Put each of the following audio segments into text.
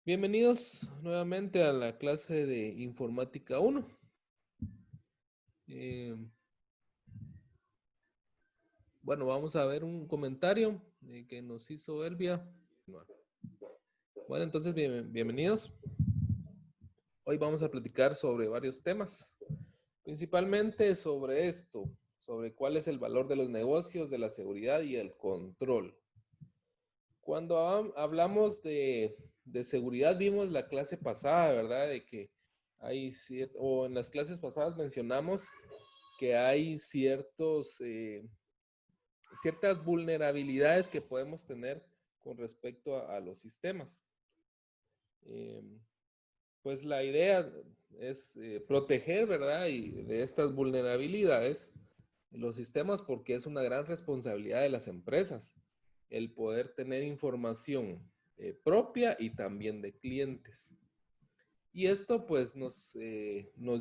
Bienvenidos nuevamente a la clase de Informática 1. Eh, bueno, vamos a ver un comentario que nos hizo Elvia. Bueno, entonces bienvenidos. Hoy vamos a platicar sobre varios temas, principalmente sobre esto, sobre cuál es el valor de los negocios, de la seguridad y el control. Cuando hablamos de seguridad, vimos la clase pasada, ¿verdad? De que hay o en las clases pasadas mencionamos que hay ciertas vulnerabilidades que podemos tener con respecto a los sistemas. Eh, pues la idea es proteger, ¿verdad? Y de estas vulnerabilidades los sistemas, porque es una gran responsabilidad de las empresas el poder tener información propia y también de clientes. Y esto pues nos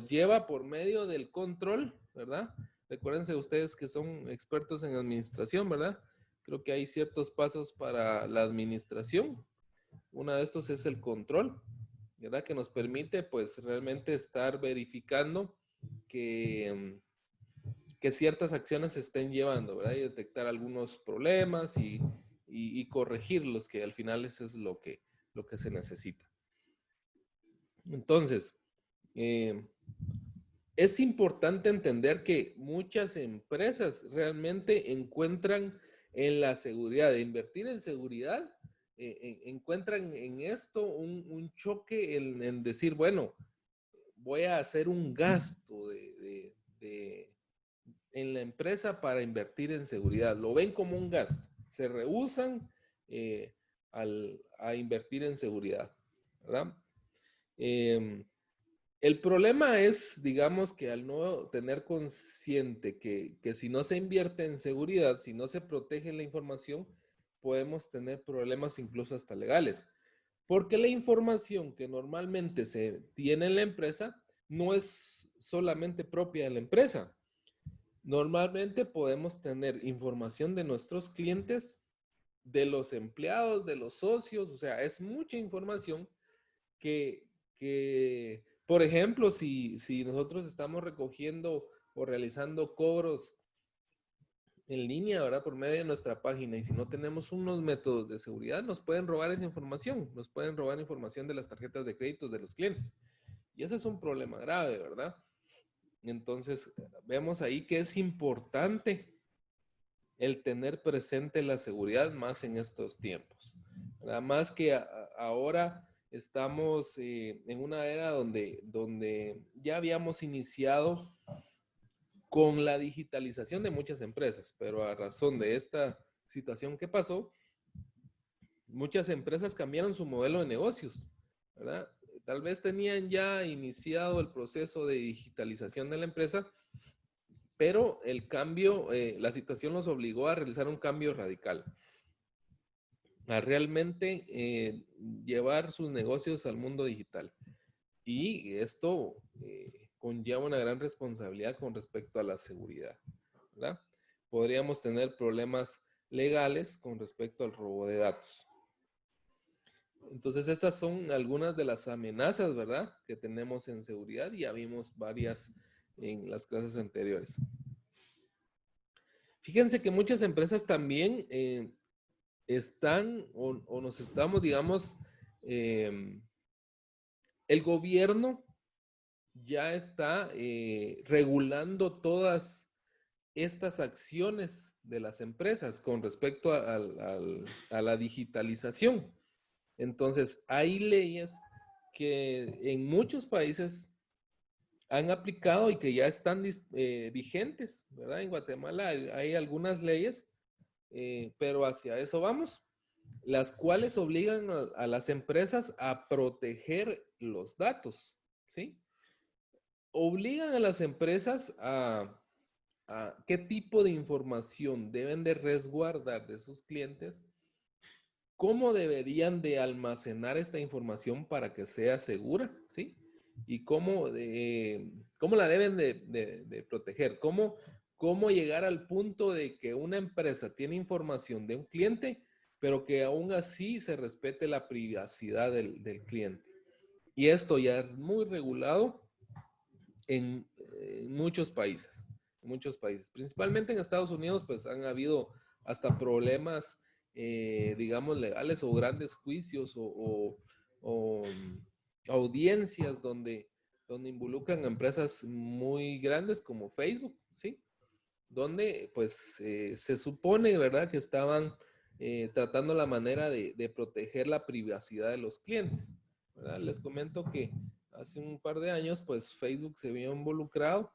lleva por medio del control, ¿verdad? Recuérdense ustedes que son expertos en administración, ¿verdad? Creo que hay ciertos pasos para la administración. Uno de estos es el control, ¿verdad? Que nos permite pues realmente estar verificando que, que ciertas acciones se estén llevando, ¿verdad? Y detectar algunos problemas y corregirlos, que al final eso es lo que se necesita. Entonces, eh, es importante entender que muchas empresas realmente encuentran en la seguridad, de invertir en seguridad, encuentran en esto un choque en decir, bueno, voy a hacer un gasto en la empresa para invertir en seguridad. Lo ven como un gasto. Se rehúsan a invertir en seguridad, ¿verdad? El problema es, digamos, que al no tener consciente que si no se invierte en seguridad, si no se protege la información, podemos tener problemas incluso hasta legales. Porque la información que normalmente se tiene en la empresa no es solamente propia de la empresa. Normalmente podemos tener información de nuestros clientes, de los empleados, de los socios, o sea, es mucha información que por ejemplo, si nosotros estamos recogiendo o realizando cobros en línea, ¿verdad? Por medio de nuestra página y si no tenemos unos métodos de seguridad, nos pueden robar esa información, nos pueden robar información de las tarjetas de crédito de los clientes. Y ese es un problema grave, ¿verdad? Entonces, vemos ahí que es importante el tener presente la seguridad más en estos tiempos. ¿Verdad? Más que ahora estamos en una era donde ya habíamos iniciado con la digitalización de muchas empresas, pero a razón de esta situación que pasó, muchas empresas cambiaron su modelo de negocios, ¿verdad? Tal vez tenían ya iniciado el proceso de digitalización de la empresa, pero el cambio, la situación los obligó a realizar un cambio radical, a realmente llevar sus negocios al mundo digital. Y esto conlleva una gran responsabilidad con respecto a la seguridad, ¿verdad? Podríamos tener problemas legales con respecto al robo de datos. Entonces, estas son algunas de las amenazas, ¿verdad?, que tenemos en seguridad y ya vimos varias en las clases anteriores. Fíjense que muchas empresas también están o nos estamos, digamos, el gobierno ya está regulando todas estas acciones de las empresas con respecto a la digitalización. Entonces, hay leyes que en muchos países han aplicado y que ya están vigentes, ¿verdad? En Guatemala hay algunas leyes, pero hacia eso vamos, las cuales obligan a las empresas a proteger los datos, ¿sí? Obligan a las empresas a qué tipo de información deben de resguardar de sus clientes, cómo deberían de almacenar esta información para que sea segura, ¿sí? Y cómo la deben de proteger, cómo llegar al punto de que una empresa tiene información de un cliente, pero que aún así se respete la privacidad del cliente. Y esto ya es muy regulado en muchos países, principalmente en Estados Unidos, pues han habido hasta problemas, digamos, legales o grandes juicios o audiencias donde involucran a empresas muy grandes como Facebook, ¿sí? Donde pues se supone, ¿verdad?, que estaban tratando la manera de proteger la privacidad de los clientes, ¿verdad? Les comento que hace un par de años, pues Facebook se vio involucrado,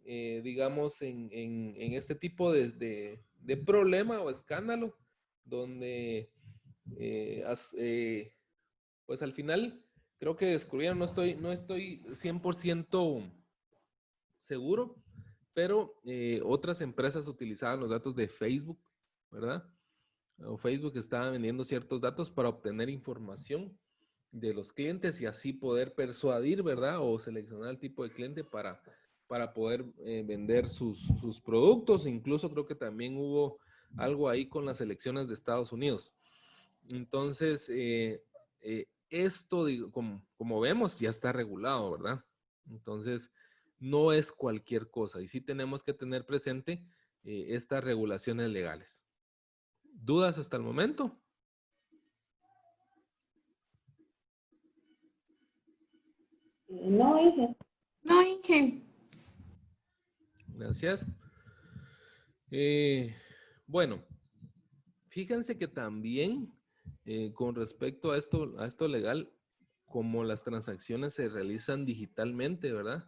digamos, en este tipo de problema o escándalo, donde, pues al final, creo que descubrieron, no estoy 100% seguro, pero otras empresas utilizaban los datos de Facebook, ¿verdad? O Facebook estaba vendiendo ciertos datos para obtener información de los clientes y así poder persuadir, ¿verdad? O seleccionar el tipo de cliente para poder vender sus productos. Incluso creo que también hubo algo ahí con las elecciones de Estados Unidos. Entonces, esto, digo, como vemos, ya está regulado, ¿verdad? Entonces, no es cualquier cosa y sí tenemos que tener presente estas regulaciones legales. ¿Dudas hasta el momento? No, Inge. No, Inge. Gracias. Bueno, fíjense que también con respecto a esto legal, como las transacciones se realizan digitalmente, ¿verdad?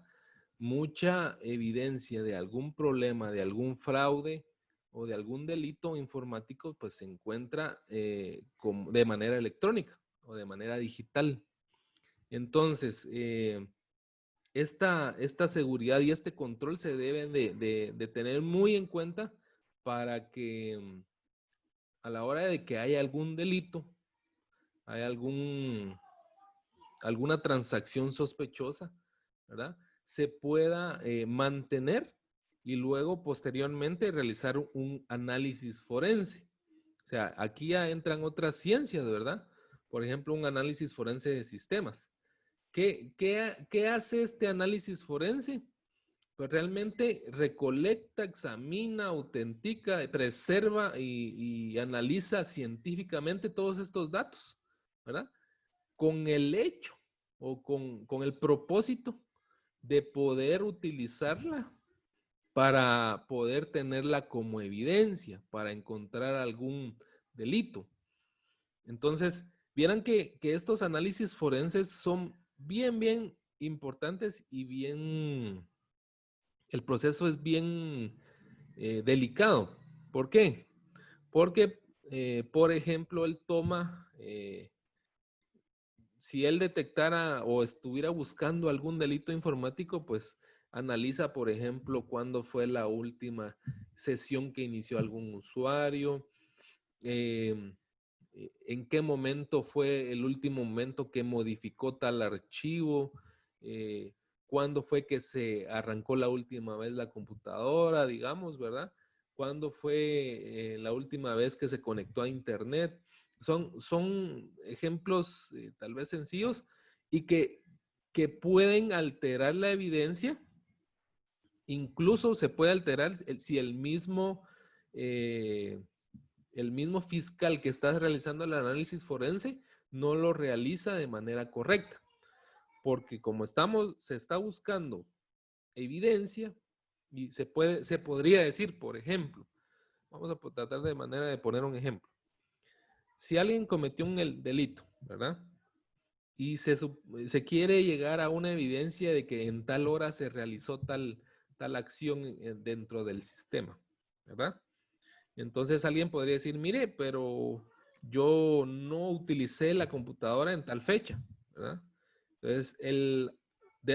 Mucha evidencia de algún problema, de algún fraude o de algún delito informático, pues se encuentra de manera electrónica o de manera digital. Entonces, esta seguridad y este control se deben de tener muy en cuenta para que a la hora de que haya algún delito, hay alguna transacción sospechosa, ¿verdad?, se pueda mantener y luego posteriormente realizar un análisis forense. O sea, aquí ya entran otras ciencias, ¿verdad? Por ejemplo, un análisis forense de sistemas. ¿Qué hace este análisis forense? Pues realmente recolecta, examina, autentica, preserva y analiza científicamente todos estos datos, ¿verdad? Con el hecho o con el propósito de poder utilizarla para poder tenerla como evidencia, para encontrar algún delito. Entonces, vieran que estos análisis forenses son bien importantes y el proceso es bien delicado. ¿Por qué? Porque, por ejemplo, él toma, si él detectara o estuviera buscando algún delito informático, pues analiza, por ejemplo, cuándo fue la última sesión que inició algún usuario, en qué momento fue el último momento que modificó tal archivo, cuándo fue que se arrancó la última vez la computadora, digamos, ¿verdad? ¿Cuándo fue la última vez que se conectó a internet? Son ejemplos tal vez sencillos y que pueden alterar la evidencia. Incluso se puede alterar si el mismo fiscal que está realizando el análisis forense no lo realiza de manera correcta. Porque como se está buscando evidencia y se podría decir, por ejemplo, vamos a tratar de manera de poner un ejemplo. Si alguien cometió un delito, ¿verdad? Y se quiere llegar a una evidencia de que en tal hora se realizó tal acción dentro del sistema, ¿verdad? Entonces alguien podría decir, mire, pero yo no utilicé la computadora en tal fecha, ¿verdad? Entonces,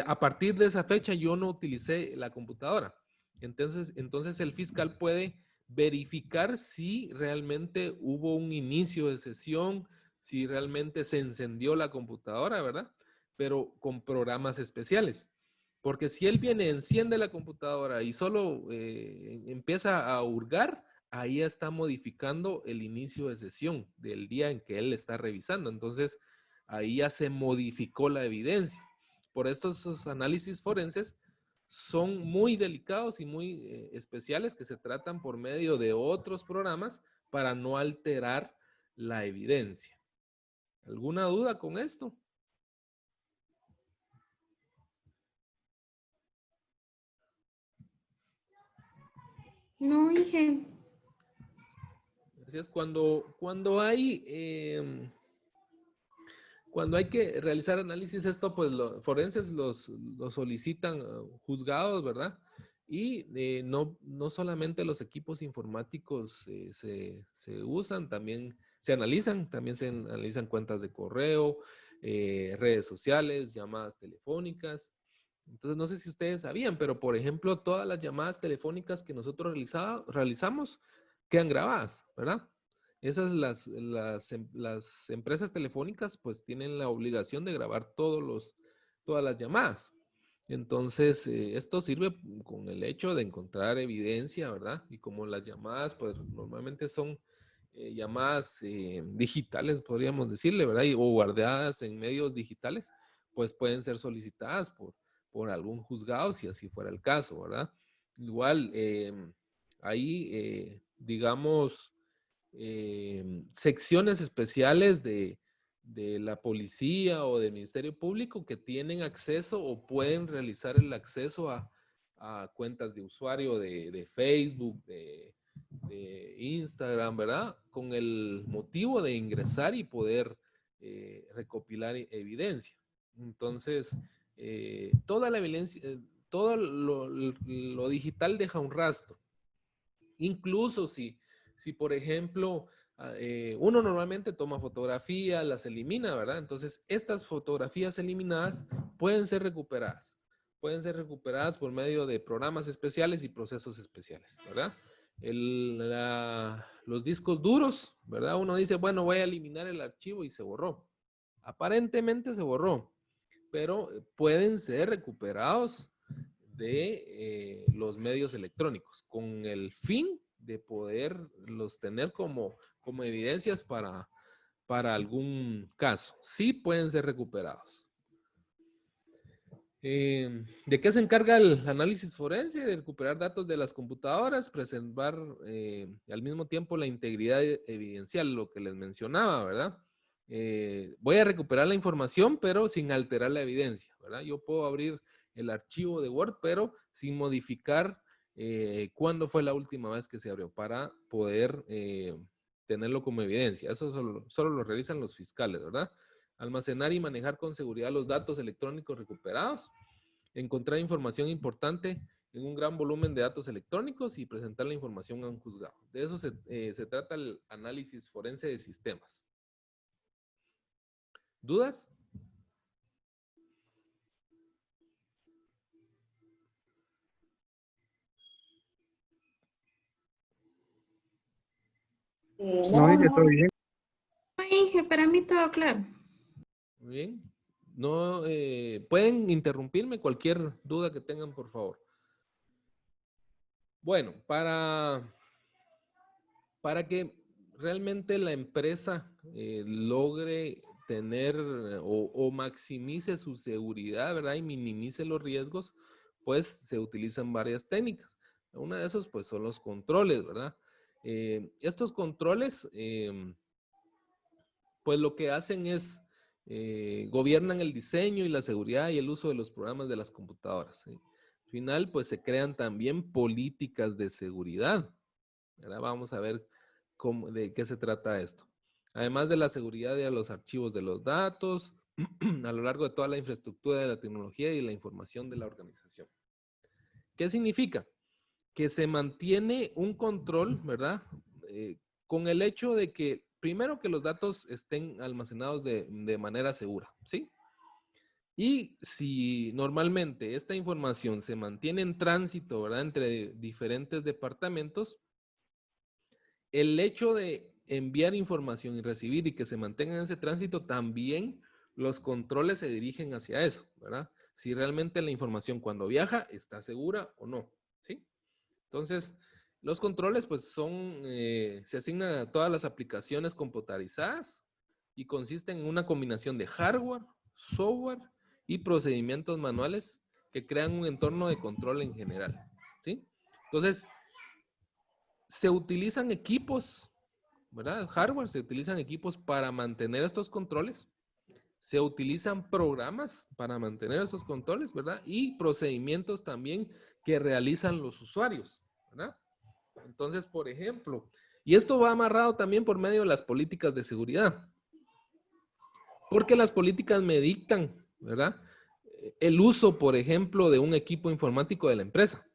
a partir de esa fecha yo no utilicé la computadora. Entonces el fiscal puede verificar si realmente hubo un inicio de sesión, si realmente se encendió la computadora, ¿verdad? Pero con programas especiales. Porque si él viene, enciende la computadora y solo empieza a hurgar, ahí está modificando el inicio de sesión del día en que él está revisando. Entonces, ahí ya se modificó la evidencia. Por eso esos análisis forenses son muy delicados y muy especiales, que se tratan por medio de otros programas para no alterar la evidencia. ¿Alguna duda con esto? No, Inge. Gracias. Cuando hay que realizar análisis, esto pues los forenses los solicitan juzgados, ¿verdad? Y no solamente los equipos informáticos se usan, también se analizan cuentas de correo, redes sociales, llamadas telefónicas. Entonces, no sé si ustedes sabían, pero por ejemplo, todas las llamadas telefónicas que nosotros realizamos quedan grabadas, ¿verdad? Esas las empresas telefónicas pues tienen la obligación de grabar todas las llamadas. Entonces, esto sirve con el hecho de encontrar evidencia, ¿verdad? Y como las llamadas pues normalmente son llamadas digitales, podríamos decirle, ¿verdad? O guardadas en medios digitales, pues pueden ser solicitadas por algún juzgado, si así fuera el caso, ¿verdad? Igual, ahí, digamos, secciones especiales de la policía o del Ministerio Público que tienen acceso o pueden realizar el acceso a cuentas de usuario de Facebook, de Instagram, ¿verdad? Con el motivo de ingresar y poder recopilar evidencia. Entonces, toda la evidencia, todo lo digital deja un rastro. Incluso si por ejemplo, uno normalmente toma fotografías, las elimina, ¿verdad? Entonces, estas fotografías eliminadas pueden ser recuperadas. Pueden ser recuperadas por medio de programas especiales y procesos especiales, ¿verdad? Los discos duros, ¿verdad? Uno dice, bueno, voy a eliminar el archivo y se borró. Aparentemente se borró, pero pueden ser recuperados de los medios electrónicos con el fin de poderlos tener como evidencias para algún caso. Sí pueden ser recuperados. ¿De qué se encarga el análisis forense? De recuperar datos de las computadoras, preservar al mismo tiempo la integridad evidencial, lo que les mencionaba, ¿verdad? Voy a recuperar la información, pero sin alterar la evidencia, ¿verdad? Yo puedo abrir el archivo de Word, pero sin modificar cuándo fue la última vez que se abrió, para poder tenerlo como evidencia. Eso solo lo realizan los fiscales, ¿verdad? Almacenar y manejar con seguridad los datos electrónicos recuperados, encontrar información importante en un gran volumen de datos electrónicos y presentar la información a un juzgado. De eso se trata el análisis forense de sistemas. ¿Dudas? No, dije todo bien. No, Inge, para mí todo claro. Muy bien. No, pueden interrumpirme cualquier duda que tengan, por favor. Bueno, para que realmente la empresa logre tener o maximice su seguridad, ¿verdad? Y minimice los riesgos, pues se utilizan varias técnicas. Una de esos, pues, son los controles, ¿verdad? Estos controles, pues, lo que hacen es gobiernan el diseño y la seguridad y el uso de los programas de las computadoras, ¿sí? Al final, pues, se crean también políticas de seguridad, ¿verdad? Vamos a ver de qué se trata esto. Además de la seguridad de los archivos de los datos, a lo largo de toda la infraestructura de la tecnología y la información de la organización. ¿Qué significa? Que se mantiene un control, ¿verdad? Con el hecho de que, primero, que los datos estén almacenados de manera segura, ¿sí? Y si normalmente esta información se mantiene en tránsito, ¿verdad? Entre diferentes departamentos, el hecho de enviar información y recibir y que se mantenga en ese tránsito, también los controles se dirigen hacia eso, ¿verdad? Si realmente la información cuando viaja está segura o no, ¿sí? Entonces, Los controles, pues, se asignan a todas las aplicaciones computarizadas y consisten en una combinación de hardware, software y procedimientos manuales que crean un entorno de control en general, ¿sí? Entonces, se utilizan equipos, ¿verdad? Hardware, se utilizan equipos para mantener estos controles. Se utilizan programas para mantener esos controles, ¿verdad? Y procedimientos también que realizan los usuarios, ¿verdad? Entonces, por ejemplo, y esto va amarrado también por medio de las políticas de seguridad, porque las políticas me dictan, ¿verdad? El uso, por ejemplo, de un equipo informático de la empresa,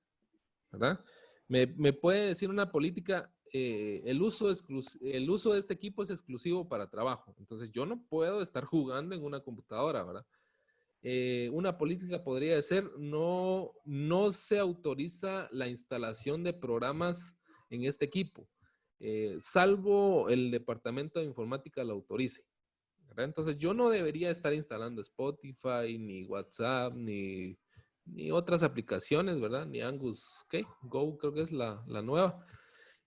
¿verdad? Me puede decir una política, el uso de este equipo es exclusivo para trabajo. Entonces, yo no puedo estar jugando en una computadora, ¿verdad? Una política podría ser, no se autoriza la instalación de programas en este equipo, salvo el departamento de informática lo autorice, ¿verdad? Entonces yo no debería estar instalando Spotify, ni WhatsApp, ni otras aplicaciones, ¿verdad? Ni Angus, ¿qué? Go creo que es la nueva.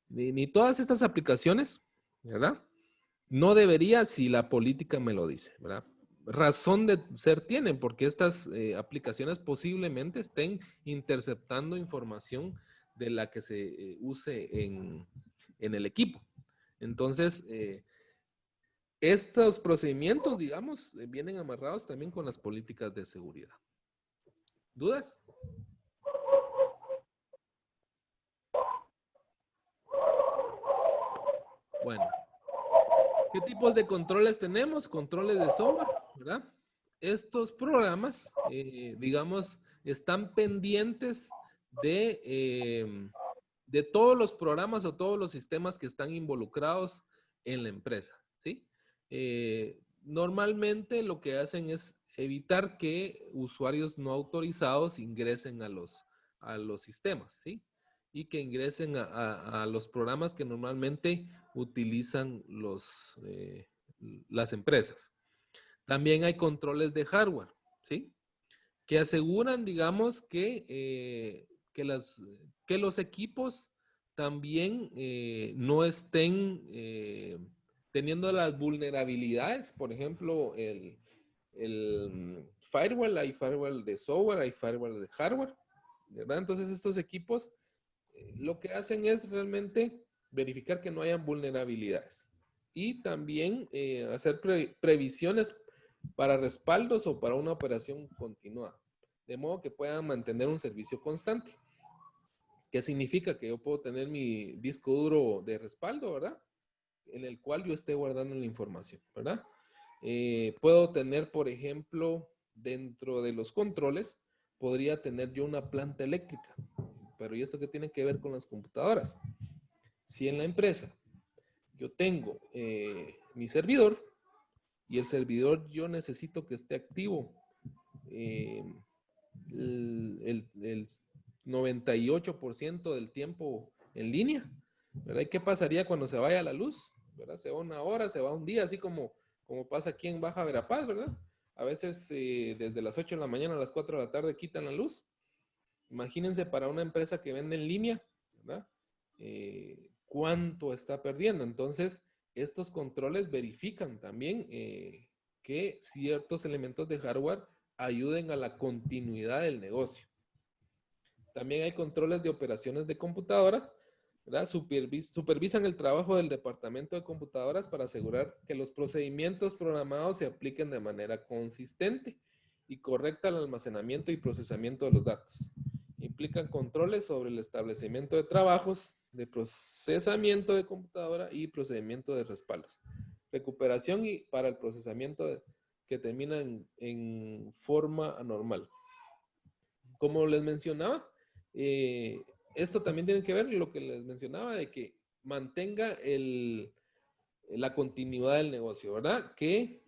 Ni todas estas aplicaciones, ¿verdad? No debería si la política me lo dice, ¿verdad? Razón de ser tienen, porque estas aplicaciones posiblemente estén interceptando información de la que se use en el equipo. Entonces, estos procedimientos, digamos, vienen amarrados también con las políticas de seguridad. ¿Dudas? Bueno. ¿Qué tipos de controles tenemos? Controles de software, ¿verdad? Estos programas, digamos, están pendientes de todos los programas o todos los sistemas que están involucrados en la empresa, ¿sí? Normalmente lo que hacen es evitar que usuarios no autorizados ingresen a los sistemas, ¿sí? Y que ingresen a los programas que normalmente utilizan las empresas. También hay controles de hardware, ¿sí? Que aseguran, digamos, que los equipos también no estén teniendo las vulnerabilidades. Por ejemplo, el firewall, hay firewall de software, hay firewall de hardware, ¿verdad? Entonces estos equipos lo que hacen es realmente verificar que no hayan vulnerabilidades y también hacer previsiones para respaldos o para una operación continuada, de modo que puedan mantener un servicio constante. ¿Qué significa? Que yo puedo tener mi disco duro de respaldo, ¿verdad? En el cual yo esté guardando la información, ¿verdad? Puedo tener, por ejemplo, dentro de los controles, podría tener yo una planta eléctrica. Pero ¿y esto qué tiene que ver con las computadoras? Si en la empresa yo tengo mi servidor y el servidor yo necesito que esté activo el 98% del tiempo en línea, ¿verdad? ¿Y qué pasaría cuando se vaya la luz? ¿Verdad? Se va una hora, se va un día, así como pasa aquí en Baja Verapaz, ¿verdad? A veces desde las 8 de la mañana a las 4 de la tarde quitan la luz. Imagínense para una empresa que vende en línea, ¿verdad? ¿Cuánto está perdiendo? Entonces, estos controles verifican también que ciertos elementos de hardware ayuden a la continuidad del negocio. También hay controles de operaciones de computadora, ¿verdad? Supervisan el trabajo del departamento de computadoras para asegurar que los procedimientos programados se apliquen de manera consistente y correcta al almacenamiento y procesamiento de los datos. Implican controles sobre el establecimiento de trabajos, de procesamiento de computadora y procedimiento de respaldos. Recuperación y para el procesamiento que termina en forma anormal. Como les mencionaba, esto también tiene que ver lo que les mencionaba de que mantenga la continuidad del negocio, ¿verdad? Que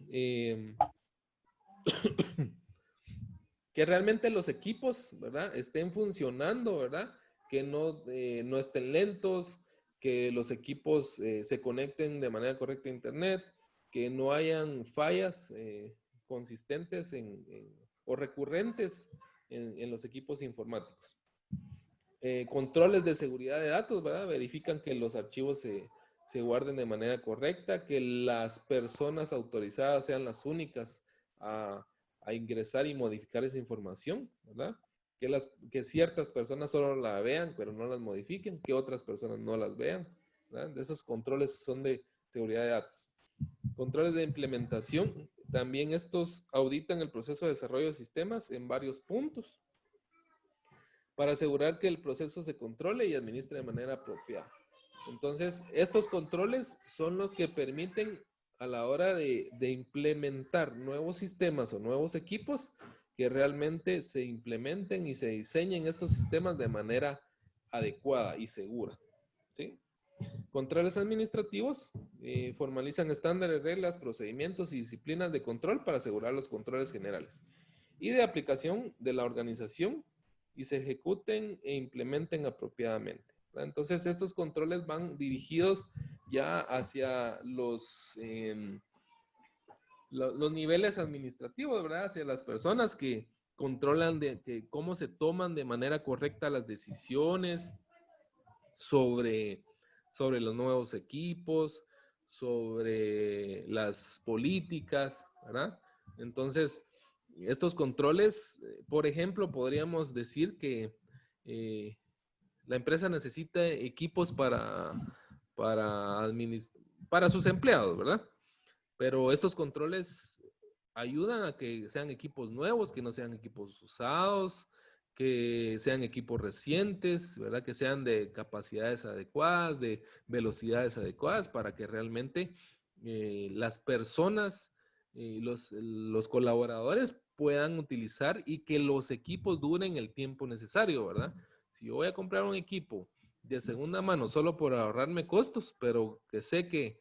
realmente los equipos, ¿verdad? Estén funcionando, ¿verdad? Que no estén lentos, que los equipos se conecten de manera correcta a internet, que no hayan fallas consistentes o recurrentes en los equipos informáticos. Controles de seguridad de datos, ¿verdad? Verifican que los archivos se guarden de manera correcta, que las personas autorizadas sean las únicas a ingresar y modificar esa información, ¿verdad? Que ciertas personas solo la vean, pero no las modifiquen, que otras personas no las vean, ¿verdad? Esos controles son de seguridad de datos. Controles de implementación, también estos auditan el proceso de desarrollo de sistemas en varios puntos para asegurar que el proceso se controle y administre de manera apropiada. Entonces, estos controles son los que permiten a la hora de implementar nuevos sistemas o nuevos equipos que realmente se implementen y se diseñen estos sistemas de manera adecuada y segura, ¿sí? Controles administrativos formalizan estándares, reglas, procedimientos y disciplinas de control para asegurar los controles generales y de aplicación de la organización y se ejecuten e implementen apropiadamente. Entonces, estos controles van dirigidos ya hacia los niveles administrativos, ¿verdad? Hacia las personas que controlan cómo se toman de manera correcta las decisiones sobre los nuevos equipos, sobre las políticas, ¿verdad? Entonces, estos controles, por ejemplo, podríamos decir que la empresa necesita equipos para sus empleados, ¿verdad? Pero estos controles ayudan a que sean equipos nuevos, que no sean equipos usados, que sean equipos recientes, ¿verdad? Que sean de capacidades adecuadas, de velocidades adecuadas, para que realmente las personas, los colaboradores puedan utilizar y que los equipos duren el tiempo necesario, ¿verdad? Si yo voy a comprar un equipo de segunda mano solo por ahorrarme costos, pero que sé que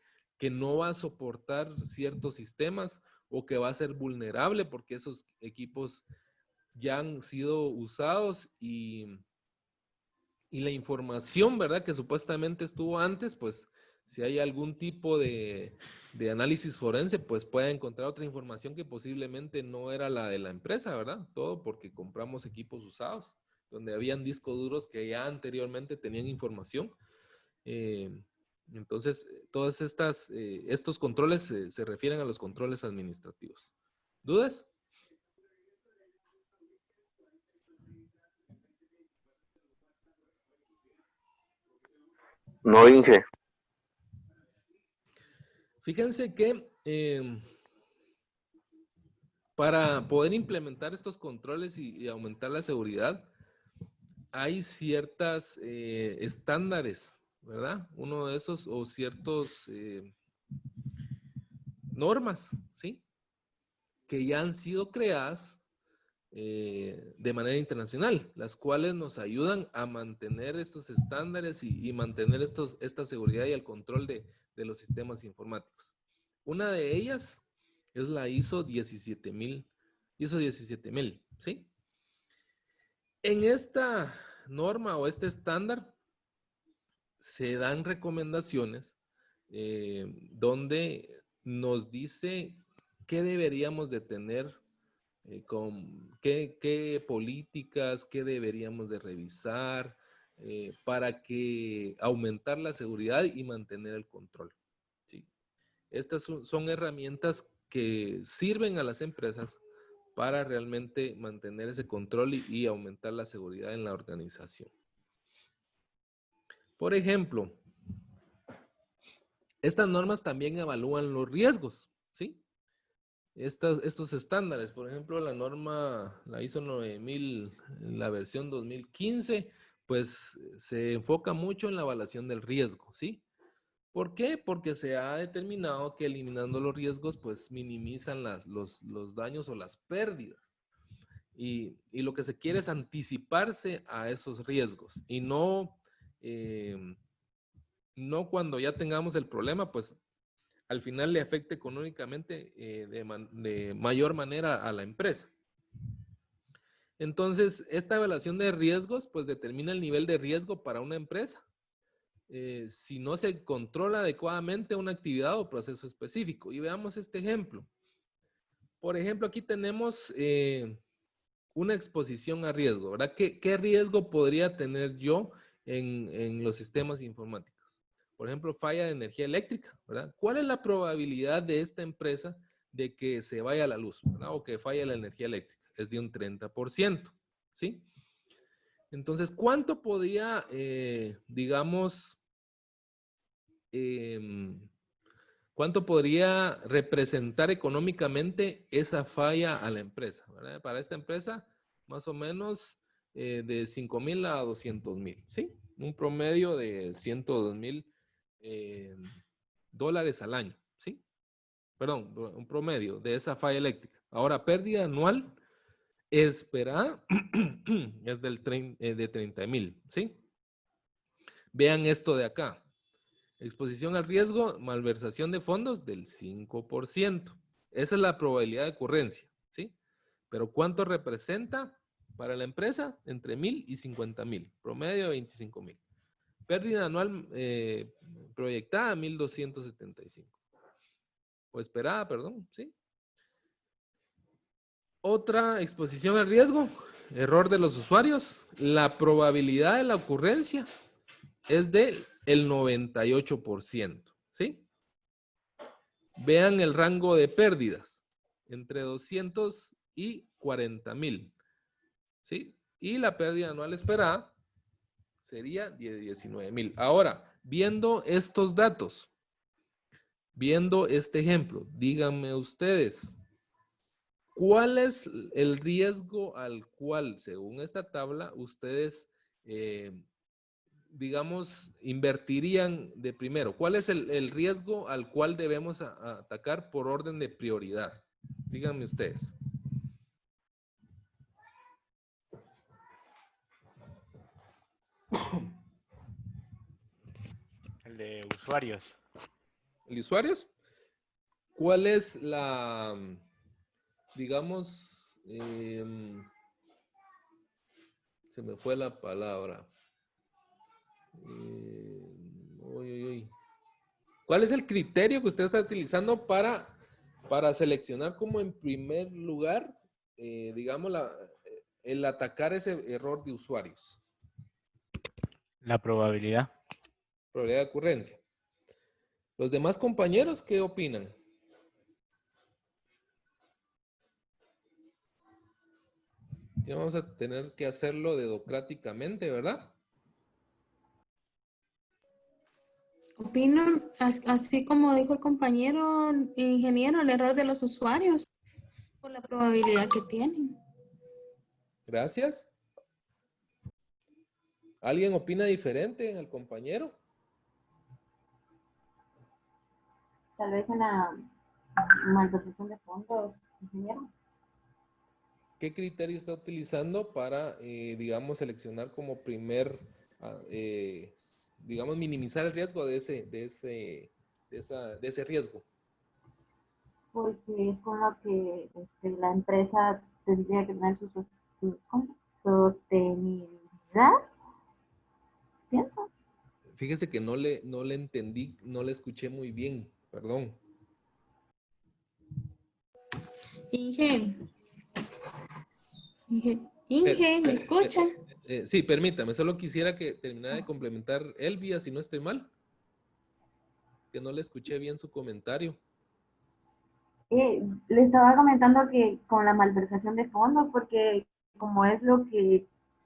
no va a soportar ciertos sistemas o que va a ser vulnerable porque esos equipos ya han sido usados y la información, ¿verdad? Que supuestamente estuvo antes, pues si hay algún tipo de análisis forense, pues puede encontrar otra información que posiblemente no era la de la empresa, ¿verdad? Todo porque compramos equipos usados, donde habían discos duros que ya anteriormente tenían información. Entonces, todas estos controles se refieren a los controles administrativos. ¿Dudas? No, Inge. Fíjense que para poder implementar estos controles y aumentar la seguridad, hay ciertas estándares, ¿verdad? Uno de esos, o ciertos normas, ¿sí? Que ya han sido creadas de manera internacional, las cuales nos ayudan a mantener estos estándares y mantener esta seguridad y el control de los sistemas informáticos. Una de ellas es la ISO 17000, ¿sí? En esta norma o este estándar se dan recomendaciones donde nos dice qué deberíamos de tener, qué políticas, qué deberíamos de revisar para que aumentar la seguridad y mantener el control. ¿Sí? Estas son herramientas que sirven a las empresas para realmente mantener ese control y aumentar la seguridad en la organización. Por ejemplo, estas normas también evalúan los riesgos, ¿sí? Estos estándares, por ejemplo, la norma, la ISO 9000, la versión 2015, pues se enfoca mucho en la evaluación del riesgo, ¿sí? ¿Por qué? Porque se ha determinado que eliminando los riesgos, pues minimizan los daños o las pérdidas. Y lo que se quiere es anticiparse a esos riesgos y no cuando ya tengamos el problema, pues al final le afecte económicamente de mayor manera a la empresa. Entonces, esta evaluación de riesgos, pues determina el nivel de riesgo para una empresa. Si no se controla adecuadamente una actividad o proceso específico. Y veamos este ejemplo. Por ejemplo, aquí tenemos una exposición a riesgo, ¿verdad? ¿Qué riesgo podría tener yo en los sistemas informáticos? Por ejemplo, falla de energía eléctrica, ¿verdad? ¿Cuál es la probabilidad de esta empresa de que se vaya la luz, ¿verdad? O que falle la energía eléctrica? Es de un 30%, ¿sí? Entonces, ¿cuánto podría, digamos, cuánto podría representar económicamente esa falla a la empresa, ¿verdad? Para esta empresa, más o menos de 5,000 a 200,000, ¿sí? Un promedio de 102,000 dólares al año, ¿sí? Perdón, un promedio de esa falla eléctrica. Ahora, pérdida anual esperada es de 30,000, ¿sí? Vean esto de acá. Exposición al riesgo, malversación de fondos del 5%. Esa es la probabilidad de ocurrencia, ¿sí? Pero ¿cuánto representa para la empresa? Entre 1,000 y 50,000, promedio de 25,000. Pérdida anual proyectada, 1,275. O esperada, perdón, ¿sí? Otra exposición al riesgo, error de los usuarios. La probabilidad de la ocurrencia es del 98%, ¿sí? Vean el rango de pérdidas, entre 200 y 40,000, ¿sí? Y la pérdida anual esperada sería de 19,000. Ahora, viendo estos datos, viendo este ejemplo, díganme ustedes, ¿cuál es el riesgo al cual, según esta tabla, ustedes, digamos, invertirían de primero? ¿Cuál es el riesgo al cual debemos atacar por orden de prioridad? Díganme ustedes. El de usuarios. ¿El de usuarios? ¿Cuál es la, digamos, se me fue la palabra? ¿Cuál es el criterio que usted está utilizando para seleccionar como en primer lugar, digamos, el atacar ese error de usuarios? La probabilidad. Probabilidad de ocurrencia. ¿Los demás compañeros qué opinan? Ya vamos a tener que hacerlo dedocráticamente, ¿verdad? Opino, así como dijo el compañero ingeniero, el error de los usuarios, por la probabilidad que tienen. Gracias. ¿Alguien opina diferente al compañero? Tal vez una malversación de fondos, ingeniero. ¿Qué criterio está utilizando para, digamos, seleccionar como primer, digamos, minimizar el riesgo de ese riesgo? Porque es con lo que la empresa tendría que tener su sostenibilidad, pienso. Fíjese que no le entendí, no le escuché muy bien, perdón. Inge, ¿me escucha? Sí, permítame, solo quisiera que terminara de complementar Elvia, si no estoy mal. Que no le escuché bien su comentario. Le estaba comentando que con la malversación de fondos, porque como es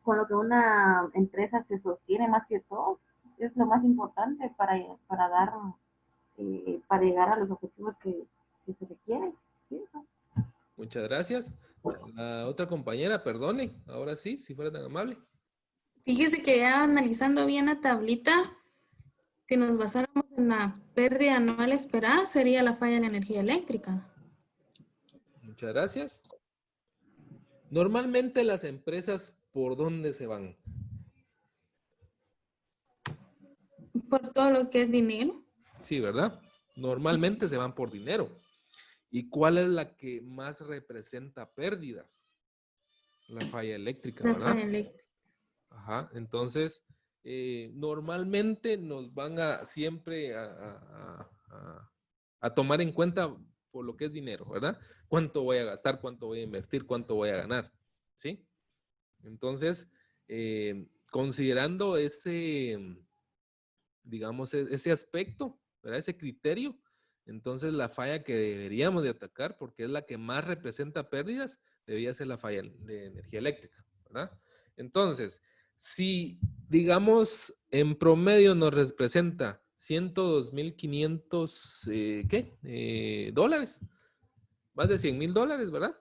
con lo que una empresa se sostiene más que todo, es lo más importante para llegar a los objetivos que se requieren. ¿Sí? Muchas gracias. La otra compañera, perdone, ahora sí, si fuera tan amable. Fíjese que ya analizando bien la tablita, si nos basáramos en la pérdida anual esperada, sería la falla en energía eléctrica. Muchas gracias. Normalmente las empresas, ¿por dónde se van? Por todo lo que es dinero. Sí, ¿verdad? Normalmente se van por dinero. ¿Y cuál es la que más representa pérdidas? La falla eléctrica, La ¿verdad? falla eléctrica. Ajá, entonces, normalmente nos van a siempre a tomar en cuenta por lo que es dinero, ¿verdad? ¿Cuánto voy a gastar? ¿Cuánto voy a invertir? ¿Cuánto voy a ganar? ¿sí? Entonces, considerando ese, digamos, ese aspecto, ¿verdad? Ese criterio, entonces la falla que deberíamos de atacar, porque es la que más representa pérdidas, debería ser la falla de energía eléctrica, ¿verdad? Entonces, si, digamos, en promedio nos representa 102.500, ¿qué? Dólares, más de 100,000 dólares, ¿verdad?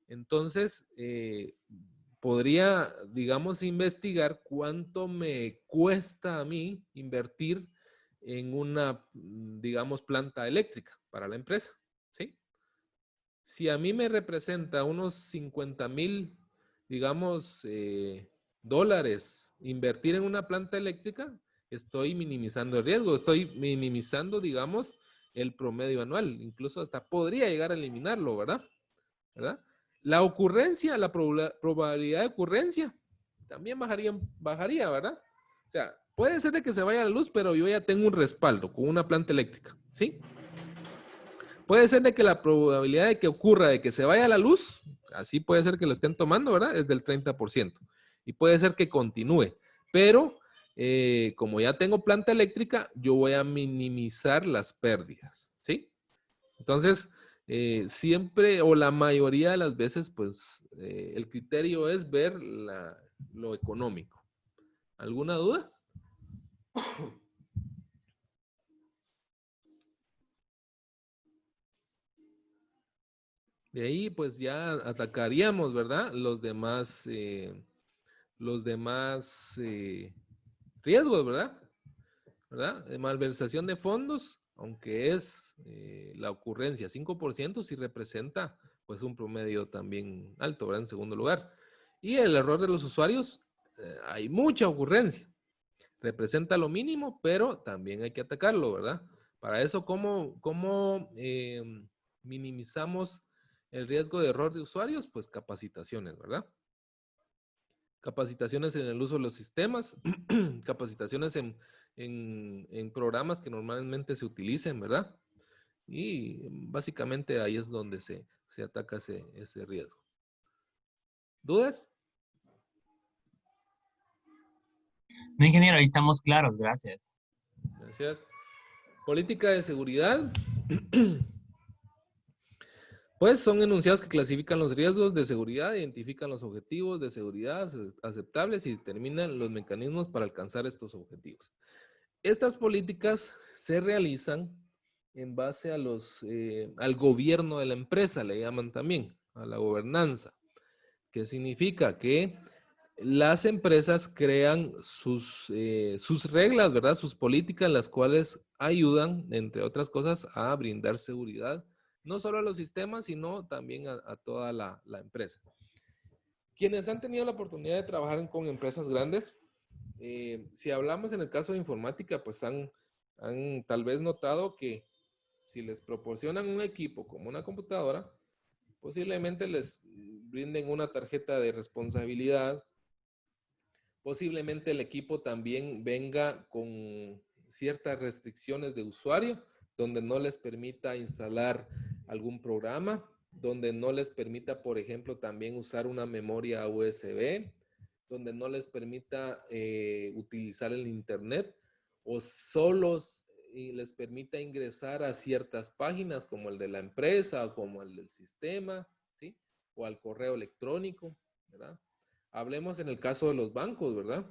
Entonces, podría, digamos, investigar cuánto me cuesta a mí invertir en una, digamos, planta eléctrica para la empresa, ¿sí? Si a mí me representa unos 50,000, digamos, dólares invertir en una planta eléctrica, estoy minimizando el riesgo, estoy minimizando, digamos, el promedio anual. Incluso hasta podría llegar a eliminarlo, ¿verdad? ¿Verdad? La ocurrencia, la probabilidad de ocurrencia también bajaría, ¿verdad? O sea, puede ser de que se vaya la luz, pero yo ya tengo un respaldo con una planta eléctrica, ¿sí? Puede ser de que la probabilidad de que ocurra de que se vaya la luz, así puede ser que lo estén tomando, ¿verdad? Es del 30%. Y puede ser que continúe. Pero como ya tengo planta eléctrica, yo voy a minimizar las pérdidas, ¿sí? Entonces, siempre o la mayoría de las veces, pues, el criterio es ver lo económico. ¿Alguna duda? De ahí, pues, ya atacaríamos, ¿verdad? Los demás riesgos, ¿verdad? ¿Verdad? De malversación de fondos, aunque es la ocurrencia 5%, sí representa pues un promedio también alto, ¿verdad? En segundo lugar. Y el error de los usuarios, hay mucha ocurrencia. Representa lo mínimo, pero también hay que atacarlo, ¿verdad? Para eso, ¿cómo minimizamos el riesgo de error de usuarios? Pues capacitaciones, ¿verdad? Capacitaciones en el uso de los sistemas, capacitaciones en programas que normalmente se utilicen, ¿verdad? Y básicamente ahí es donde se ataca ese riesgo. ¿Dudas? No, ingeniero, ahí estamos claros, gracias. Gracias. Política de seguridad. Pues son enunciados que clasifican los riesgos de seguridad, identifican los objetivos de seguridad aceptables y determinan los mecanismos para alcanzar estos objetivos. Estas políticas se realizan en base a al gobierno de la empresa, le llaman también, a la gobernanza, que significa que las empresas crean sus reglas, ¿verdad? Sus políticas, las cuales ayudan, entre otras cosas, a brindar seguridad, no solo a los sistemas, sino también a toda la empresa. Quienes han tenido la oportunidad de trabajar con empresas grandes, si hablamos en el caso de informática, pues han tal vez notado que si les proporcionan un equipo como una computadora, posiblemente les brinden una tarjeta de responsabilidad. Posiblemente el equipo también venga con ciertas restricciones de usuario, donde no les permita instalar algún programa, donde no les permita, por ejemplo, también usar una memoria USB, donde no les permita utilizar el internet o solo les permita ingresar a ciertas páginas como el de la empresa o como el del sistema, ¿sí? O al correo electrónico, ¿verdad? Hablemos en el caso de los bancos, ¿verdad?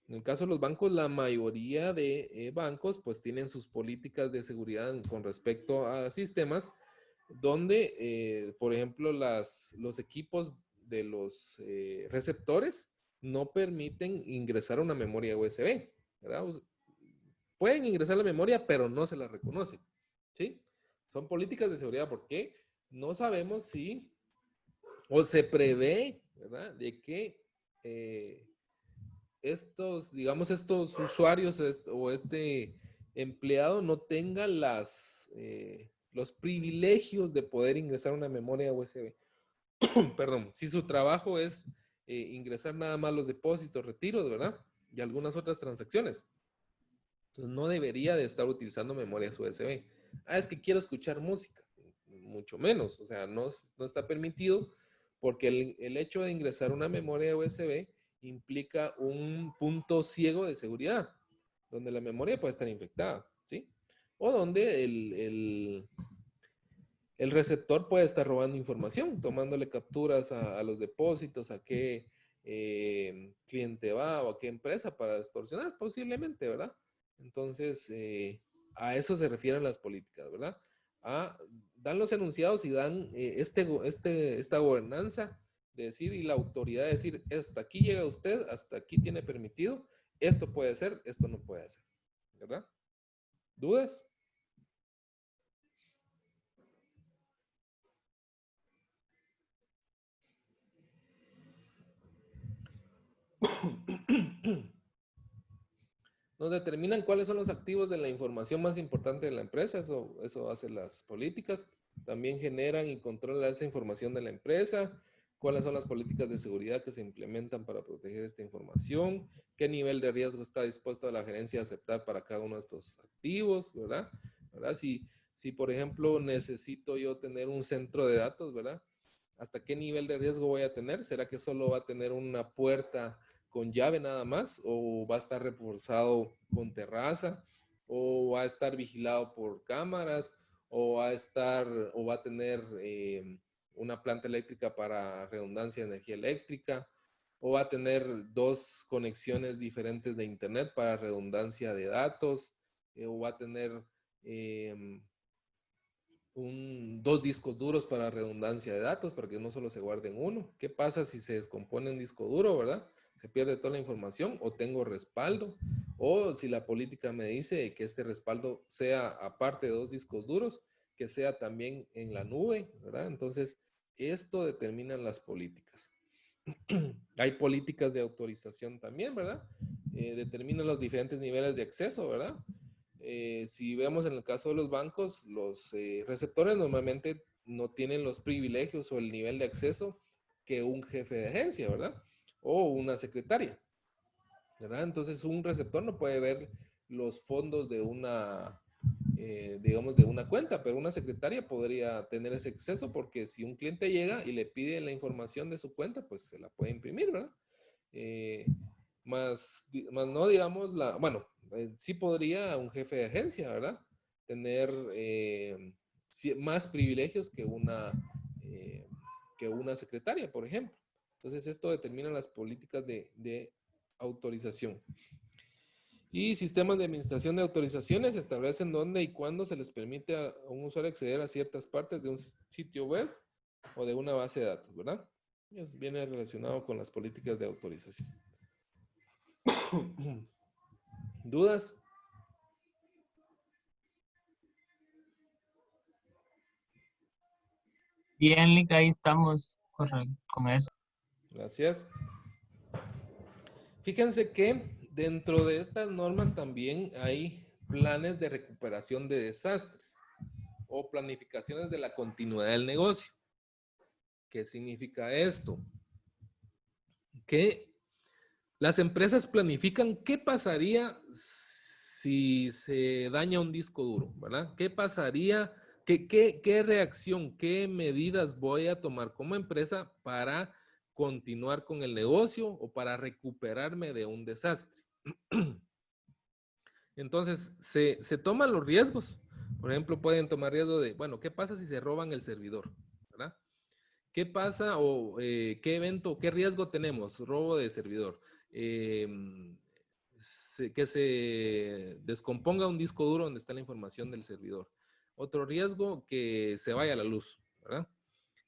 En el caso de los bancos, la mayoría de bancos pues tienen sus políticas de seguridad con respecto a sistemas donde, por ejemplo, los equipos de los receptores no permiten ingresar una memoria USB, ¿verdad? Pueden ingresar la memoria, pero no se la reconoce, ¿sí? Son políticas de seguridad porque no sabemos si, o se prevé, ¿verdad? De que estos usuarios o este empleado no tenga los privilegios de poder ingresar una memoria USB. Perdón, si su trabajo es ingresar nada más los depósitos, retiros, ¿verdad? Y algunas otras transacciones. Entonces no debería de estar utilizando memorias USB. Es que quiero escuchar música. Mucho menos, o sea, no está permitido porque el hecho de ingresar una memoria USB implica un punto ciego de seguridad, donde la memoria puede estar infectada, ¿sí? O donde el receptor puede estar robando información, tomándole capturas a los depósitos, a qué cliente va o a qué empresa para extorsionar, posiblemente, ¿verdad? Entonces, a eso se refieren las políticas, ¿verdad? Dan los enunciados y dan esta gobernanza de decir, y la autoridad de decir, hasta aquí llega usted, hasta aquí tiene permitido, esto puede ser, esto no puede ser, ¿verdad? ¿Dudas? Nos determinan cuáles son los activos de la información más importante de la empresa, eso hacen las políticas. También generan y controlan esa información de la empresa, cuáles son las políticas de seguridad que se implementan para proteger esta información, qué nivel de riesgo está dispuesto la gerencia a aceptar para cada uno de estos activos, ¿verdad? Si por ejemplo necesito yo tener un centro de datos, ¿verdad? ¿Hasta qué nivel de riesgo voy a tener? ¿Será que solo va a tener una puerta con llave nada más, o va a estar reforzado con terraza, o va a estar vigilado por cámaras, o va a tener una planta eléctrica para redundancia de energía eléctrica, o va a tener 2 conexiones diferentes de internet para redundancia de datos, o va a tener 2 discos duros para redundancia de datos, para que no solo se guarden uno. ¿Qué pasa si se descompone un disco duro, verdad? Se pierde toda la información, o tengo respaldo, o si la política me dice que este respaldo sea, aparte de 2 discos duros, que sea también en la nube, ¿verdad? Entonces, esto determinan las políticas. Hay políticas de autorización también, ¿verdad? Determinan los diferentes niveles de acceso, ¿verdad? Si vemos en el caso de los bancos, los receptores normalmente no tienen los privilegios o el nivel de acceso que un jefe de agencia, ¿verdad? O una secretaria, ¿verdad? Entonces un receptor no puede ver los fondos de una, digamos, de una cuenta, pero una secretaria podría tener ese acceso, porque si un cliente llega y le pide la información de su cuenta, pues se la puede imprimir, ¿verdad? Más no, digamos, bueno, sí podría un jefe de agencia, ¿verdad? Tener más privilegios que una secretaria, por ejemplo. Entonces, esto determina las políticas de autorización. Y sistemas de administración de autorizaciones establecen dónde y cuándo se les permite a un usuario acceder a ciertas partes de un sitio web o de una base de datos, ¿verdad? Eso viene relacionado con las políticas de autorización. ¿Dudas? Bien, Lick, ahí estamos con eso. Gracias. Fíjense que dentro de estas normas también hay planes de recuperación de desastres o planificaciones de la continuidad del negocio. ¿Qué significa esto? Que las empresas planifican qué pasaría si se daña un disco duro, ¿verdad? ¿Qué pasaría? ¿Qué reacción, qué medidas voy a tomar como empresa para continuar con el negocio o para recuperarme de un desastre? Entonces, se toman los riesgos. Por ejemplo, pueden tomar riesgo de, bueno, ¿qué pasa si se roban el servidor? ¿Verdad? ¿Qué pasa o qué evento, qué riesgo tenemos? Robo de servidor. Que se descomponga un disco duro donde está la información del servidor. Otro riesgo, que se vaya la luz, ¿verdad?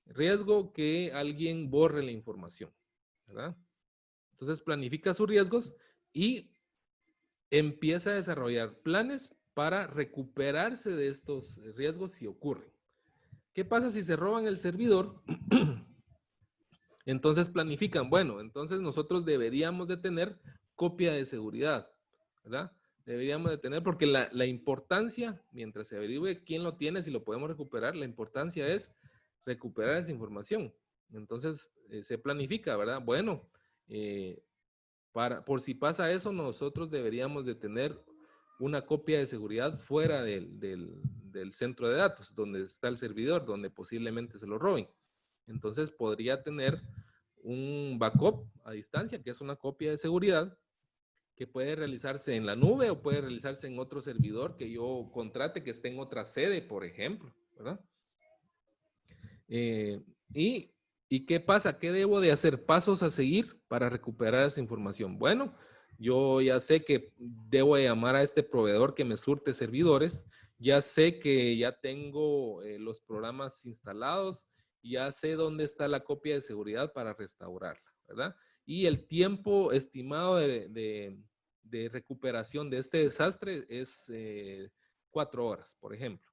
Riesgo, que alguien borre la información, ¿verdad? Entonces planifica sus riesgos y empieza a desarrollar planes para recuperarse de estos riesgos si ocurren. ¿Qué pasa si se roban el servidor? Entonces planifican, bueno, entonces nosotros deberíamos de tener copia de seguridad, ¿verdad? Deberíamos de tener, porque la importancia, mientras se averigüe quién lo tiene, si lo podemos recuperar, la importancia es recuperar esa información. Entonces se planifica, ¿verdad? Bueno, por si pasa eso, nosotros deberíamos de tener una copia de seguridad fuera del centro de datos, donde está el servidor, donde posiblemente se lo roben. Entonces podría tener un backup a distancia, que es una copia de seguridad, que puede realizarse en la nube o puede realizarse en otro servidor que yo contrate, que esté en otra sede, por ejemplo, ¿verdad? ¿Y qué pasa? ¿Qué debo de hacer? Pasos a seguir para recuperar esa información. Bueno, yo ya sé que debo de llamar a este proveedor que me surte servidores, ya sé que ya tengo los programas instalados, ya sé dónde está la copia de seguridad para restaurarla, ¿verdad? Y el tiempo estimado de recuperación de este desastre es 4 horas, por ejemplo,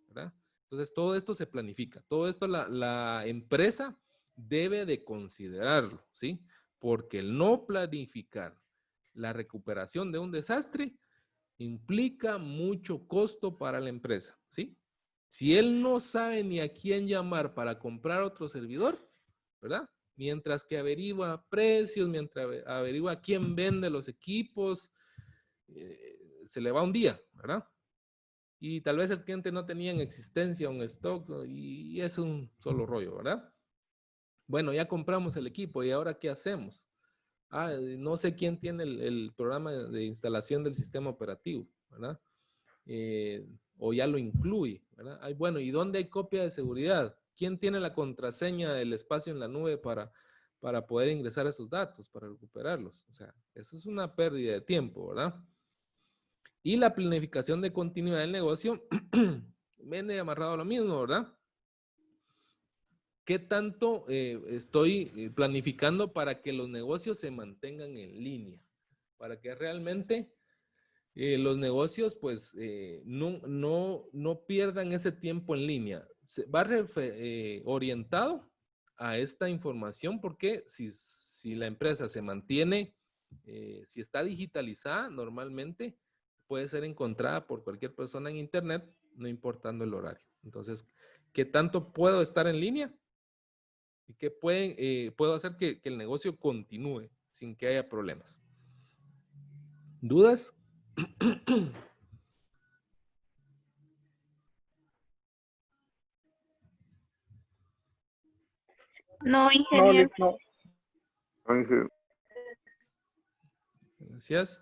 ¿verdad? Entonces, todo esto se planifica. Todo esto la empresa debe de considerarlo, ¿sí? Porque el no planificar la recuperación de un desastre implica mucho costo para la empresa, ¿sí? Si él no sabe ni a quién llamar para comprar otro servidor, ¿verdad? Mientras que averigua precios, mientras averigua quién vende los equipos, se le va un día, ¿verdad? Y tal vez el cliente no tenía en existencia un stock y es un solo rollo, ¿verdad? Bueno, ya compramos el equipo y ahora ¿qué hacemos? No sé quién tiene el programa de instalación del sistema operativo, ¿verdad? O ya lo incluye, ¿verdad? Bueno, ¿y dónde hay copia de seguridad? ¿Quién tiene la contraseña del espacio en la nube para poder ingresar esos datos, para recuperarlos? O sea, eso es una pérdida de tiempo, ¿verdad? Y la planificación de continuidad del negocio viene amarrado a lo mismo, ¿verdad? ¿Qué tanto estoy planificando para que los negocios se mantengan en línea? Para que realmente los negocios pues no pierdan ese tiempo en línea. Va orientado a esta información porque si la empresa se mantiene, si está digitalizada normalmente, puede ser encontrada por cualquier persona en internet, no importando el horario. Entonces, ¿qué tanto puedo estar en línea? ¿Y qué puedo hacer que el negocio continúe sin que haya problemas? ¿Dudas? No, No, ingeniero. no. Ángel. Gracias.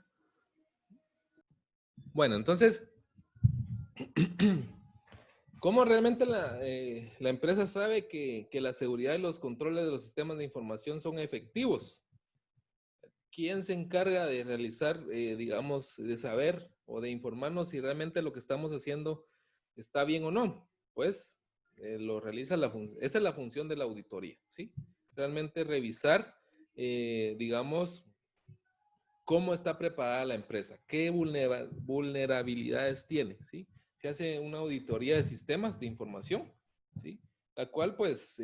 Bueno, entonces, ¿cómo realmente la empresa sabe que la seguridad y los controles de los sistemas de información son efectivos? ¿Quién se encarga de realizar, digamos, de saber o de informarnos si realmente lo que estamos haciendo está bien o no? Pues lo realiza esa es la función de la auditoría, ¿sí? Realmente revisar, digamos, cómo está preparada la empresa, qué vulnerabilidades tiene, ¿sí? Se hace una auditoría de sistemas de información, ¿sí? La cual, pues,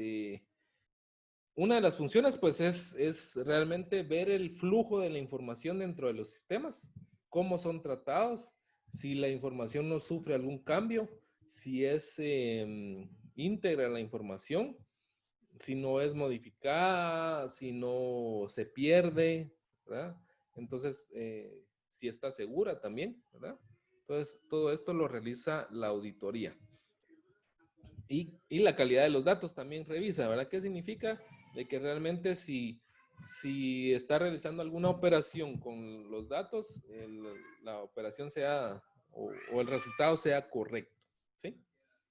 una de las funciones, pues, es realmente ver el flujo de la información dentro de los sistemas, cómo son tratados, si la información no sufre algún cambio, si es íntegra la información, si no es modificada, si no se pierde, ¿verdad? Entonces, si está segura también, ¿verdad? Entonces, todo esto lo realiza la auditoría. Y la calidad de los datos también revisa, ¿verdad? ¿Qué significa? De que realmente si está realizando alguna operación con los datos, la operación sea o el resultado sea correcto, ¿sí?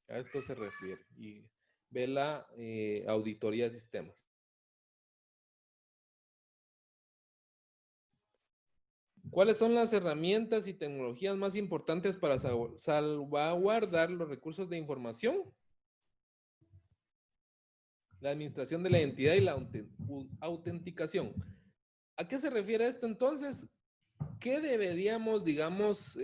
A esto se refiere. Y ve la auditoría de sistemas. ¿Cuáles son las herramientas y tecnologías más importantes para salvaguardar los recursos de información? La administración de la identidad y la autenticación. ¿A qué se refiere esto entonces? ¿Qué deberíamos, digamos,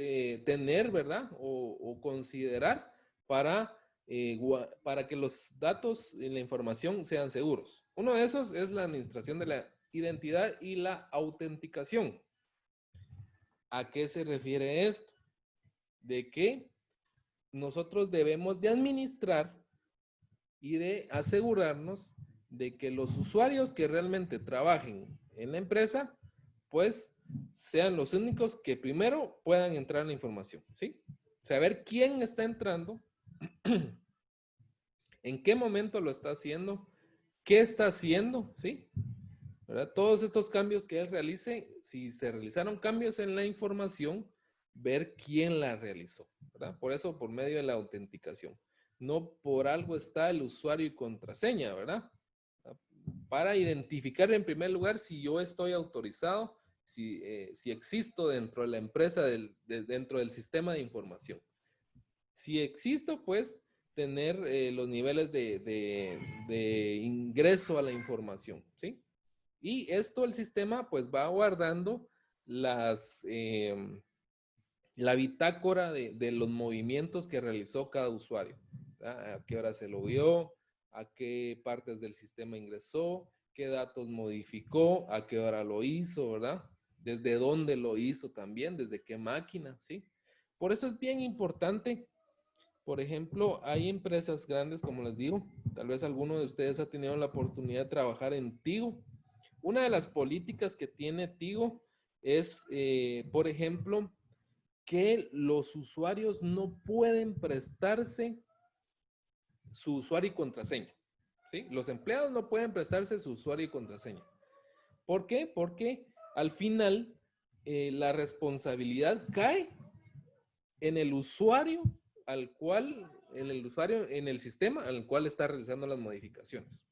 tener, verdad? O considerar para que los datos y la información sean seguros. Uno de esos es la administración de la identidad y la autenticación. ¿A qué se refiere esto? De que nosotros debemos de administrar y de asegurarnos de que los usuarios que realmente trabajen en la empresa, pues sean los únicos que primero puedan entrar en la información, ¿sí? Saber quién está entrando, en qué momento lo está haciendo, qué está haciendo, ¿sí? ¿Verdad? Todos estos cambios que él realice, si se realizaron cambios en la información, ver quién la realizó, ¿verdad? Por eso, por medio de la autenticación. No por algo está el usuario y contraseña, ¿verdad? Para identificar en primer lugar si yo estoy autorizado, si existo dentro de la empresa, dentro del sistema de información. Si existo, pues tener los niveles de ingreso a la información, ¿sí? Y esto el sistema pues va guardando la bitácora de los movimientos que realizó cada usuario, ¿verdad? A qué hora se lo vio, a qué partes del sistema ingresó, qué datos modificó, a qué hora lo hizo, ¿verdad? Desde dónde lo hizo también, desde qué máquina, ¿sí? Por eso es bien importante. Por ejemplo, hay empresas grandes, como les digo, tal vez alguno de ustedes ha tenido la oportunidad de trabajar en Tigo. Una de las políticas que tiene Tigo es, por ejemplo, que los usuarios no pueden prestarse su usuario y contraseña, ¿sí? Los empleados no pueden prestarse su usuario y contraseña. ¿Por qué? Porque al final la responsabilidad cae en el usuario en el sistema al cual está realizando las modificaciones.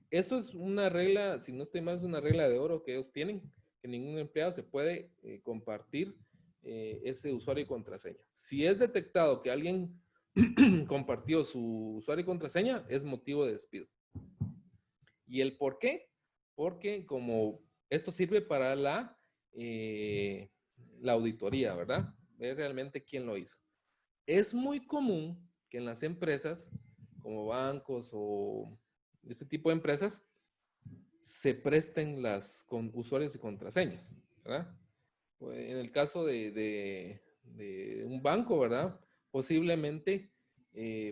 Eso es una regla, si no estoy mal, es una regla de oro que ellos tienen, que ningún empleado se puede compartir ese usuario y contraseña. Si es detectado que alguien compartió su usuario y contraseña, es motivo de despido. ¿Y el por qué? Porque como esto sirve para la auditoría, ¿verdad? Ver realmente quién lo hizo. Es muy común que en las empresas, como bancos o este tipo de empresas, se presten con usuarios y contraseñas, ¿verdad? En el caso de un banco, ¿verdad? Posiblemente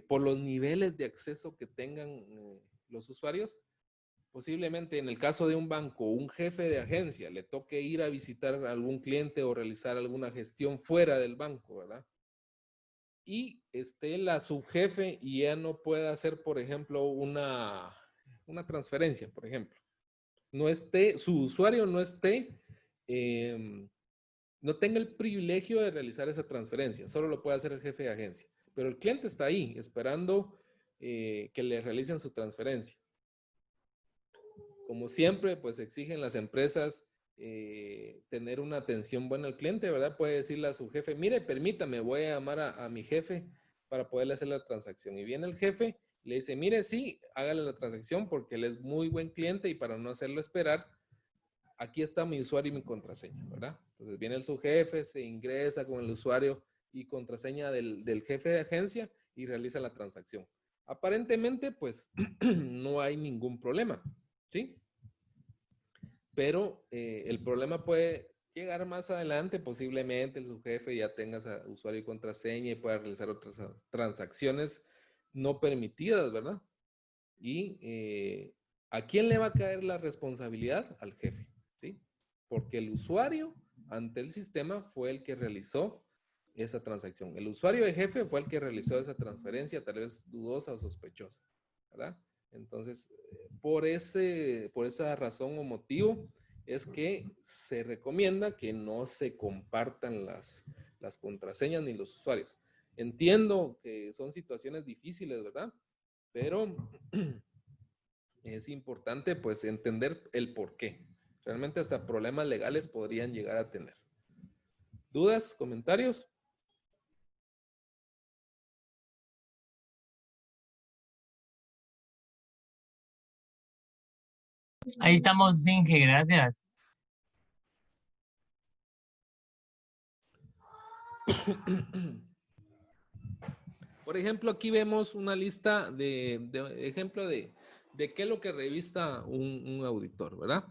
por los niveles de acceso que tengan los usuarios, posiblemente en el caso de un banco, un jefe de agencia le toque ir a visitar a algún cliente o realizar alguna gestión fuera del banco, ¿verdad? Y esté la subjefe y ya no pueda hacer, por ejemplo, una transferencia, por ejemplo. No esté, su usuario no esté, no tenga el privilegio de realizar esa transferencia, solo lo puede hacer el jefe de agencia. Pero el cliente está ahí esperando que le realicen su transferencia. Como siempre, pues exigen las empresas tener una atención buena al cliente, ¿verdad? Puede decirle a su jefe, mire, permítame, voy a llamar a mi jefe para poderle hacer la transacción. Y viene el jefe, le dice, mire, sí, hágale la transacción porque él es muy buen cliente y para no hacerlo esperar, aquí está mi usuario y mi contraseña, ¿verdad? Entonces viene el subjefe, se ingresa con el usuario y contraseña del jefe de agencia y realiza la transacción. Aparentemente, pues, no hay ningún problema, ¿sí? Pero el problema puede llegar más adelante, posiblemente el subjefe ya tenga usuario y contraseña y pueda realizar otras transacciones no permitidas, ¿verdad? Y ¿a quién le va a caer la responsabilidad? Al jefe, ¿sí? Porque el usuario ante el sistema fue el que realizó esa transacción. El usuario de jefe fue el que realizó esa transferencia, tal vez dudosa o sospechosa, ¿verdad? Entonces, por esa razón o motivo es que se recomienda que no se compartan las contraseñas ni los usuarios. Entiendo que son situaciones difíciles, ¿verdad? Pero es importante pues entender el por qué. Realmente hasta problemas legales podrían llegar a tener. ¿Dudas? ¿Comentarios? Ahí estamos, Inge, gracias. Por ejemplo, aquí vemos una lista de ejemplo de qué es lo que revista un auditor, ¿verdad?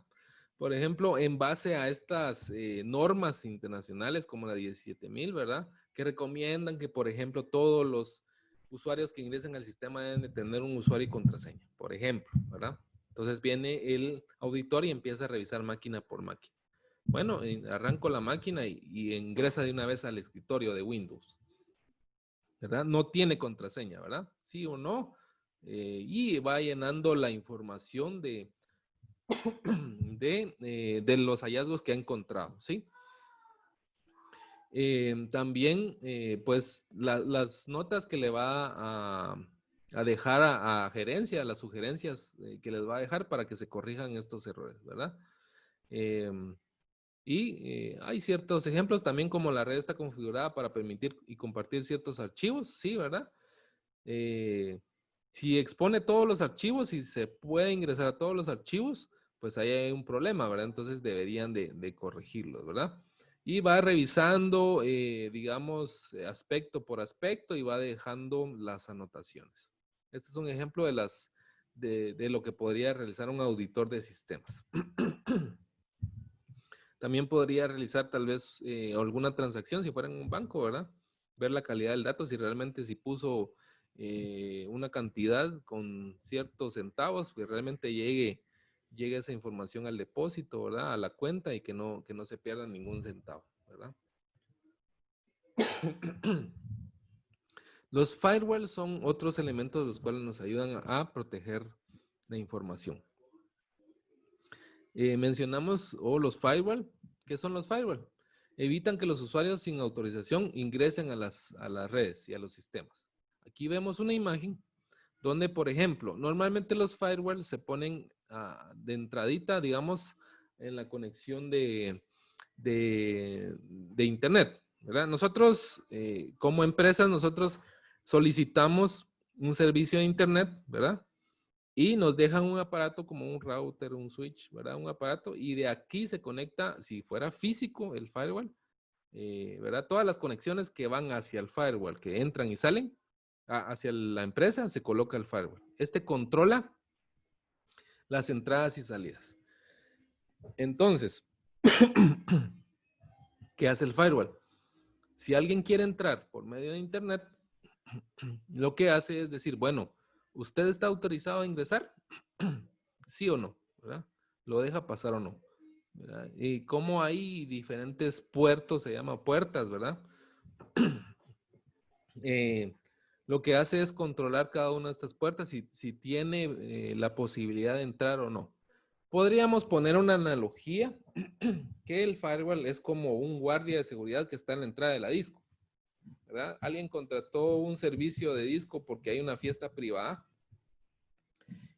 Por ejemplo, en base a estas normas internacionales como la 17.000, ¿verdad? Que recomiendan que, por ejemplo, todos los usuarios que ingresen al sistema deben de tener un usuario y contraseña, por ejemplo, ¿verdad? Entonces viene el auditor y empieza a revisar máquina por máquina. Bueno, arranco la máquina y ingresa de una vez al escritorio de Windows, ¿verdad? No tiene contraseña, ¿verdad? Sí o no. y va llenando la información de los hallazgos que ha encontrado, ¿sí? También, pues, las notas que le va a dejar a gerencia, las sugerencias que les va a dejar para que se corrijan estos errores, ¿verdad? Hay ciertos ejemplos también, como la red está configurada para permitir y compartir ciertos archivos, ¿sí? ¿Verdad? Si expone todos los archivos y se puede ingresar a todos los archivos, pues ahí hay un problema, ¿verdad? Entonces deberían de corregirlos, ¿verdad? Y va revisando, digamos, aspecto por aspecto y va dejando las anotaciones. Este es un ejemplo de lo que podría realizar un auditor de sistemas. También podría realizar tal vez alguna transacción si fuera en un banco, ¿verdad? Ver la calidad del dato, si realmente si puso una cantidad con ciertos centavos, que realmente llegue esa información al depósito, ¿verdad? A la cuenta y que no se pierda ningún centavo, ¿verdad? Los firewalls son otros elementos los cuales nos ayudan a proteger la información. Mencionamos los firewall. ¿Qué son los firewall? Evitan que los usuarios sin autorización ingresen a las redes y a los sistemas. Aquí vemos una imagen donde, por ejemplo, normalmente los firewall se ponen de entradita, digamos, en la conexión de internet, ¿verdad? Nosotros, como empresas, nosotros solicitamos un servicio de internet, ¿verdad? Y nos dejan un aparato como un router, un switch, ¿verdad? Un aparato, y de aquí se conecta, si fuera físico el firewall, ¿verdad? Todas las conexiones que van hacia el firewall, que entran y salen, hacia la empresa, se coloca el firewall. Este controla las entradas y salidas. Entonces, ¿qué hace el firewall? Si alguien quiere entrar por medio de internet, lo que hace es decir, bueno, ¿usted está autorizado a ingresar? ¿Sí o no? ¿Verdad? ¿Lo deja pasar o no? ¿Verdad? Y como hay diferentes puertos, se llama puertas, ¿verdad? Lo que hace es controlar cada una de estas puertas si tiene la posibilidad de entrar o no. Podríamos poner una analogía que el firewall es como un guardia de seguridad que está en la entrada de la disco, ¿verdad? Alguien contrató un servicio de disco porque hay una fiesta privada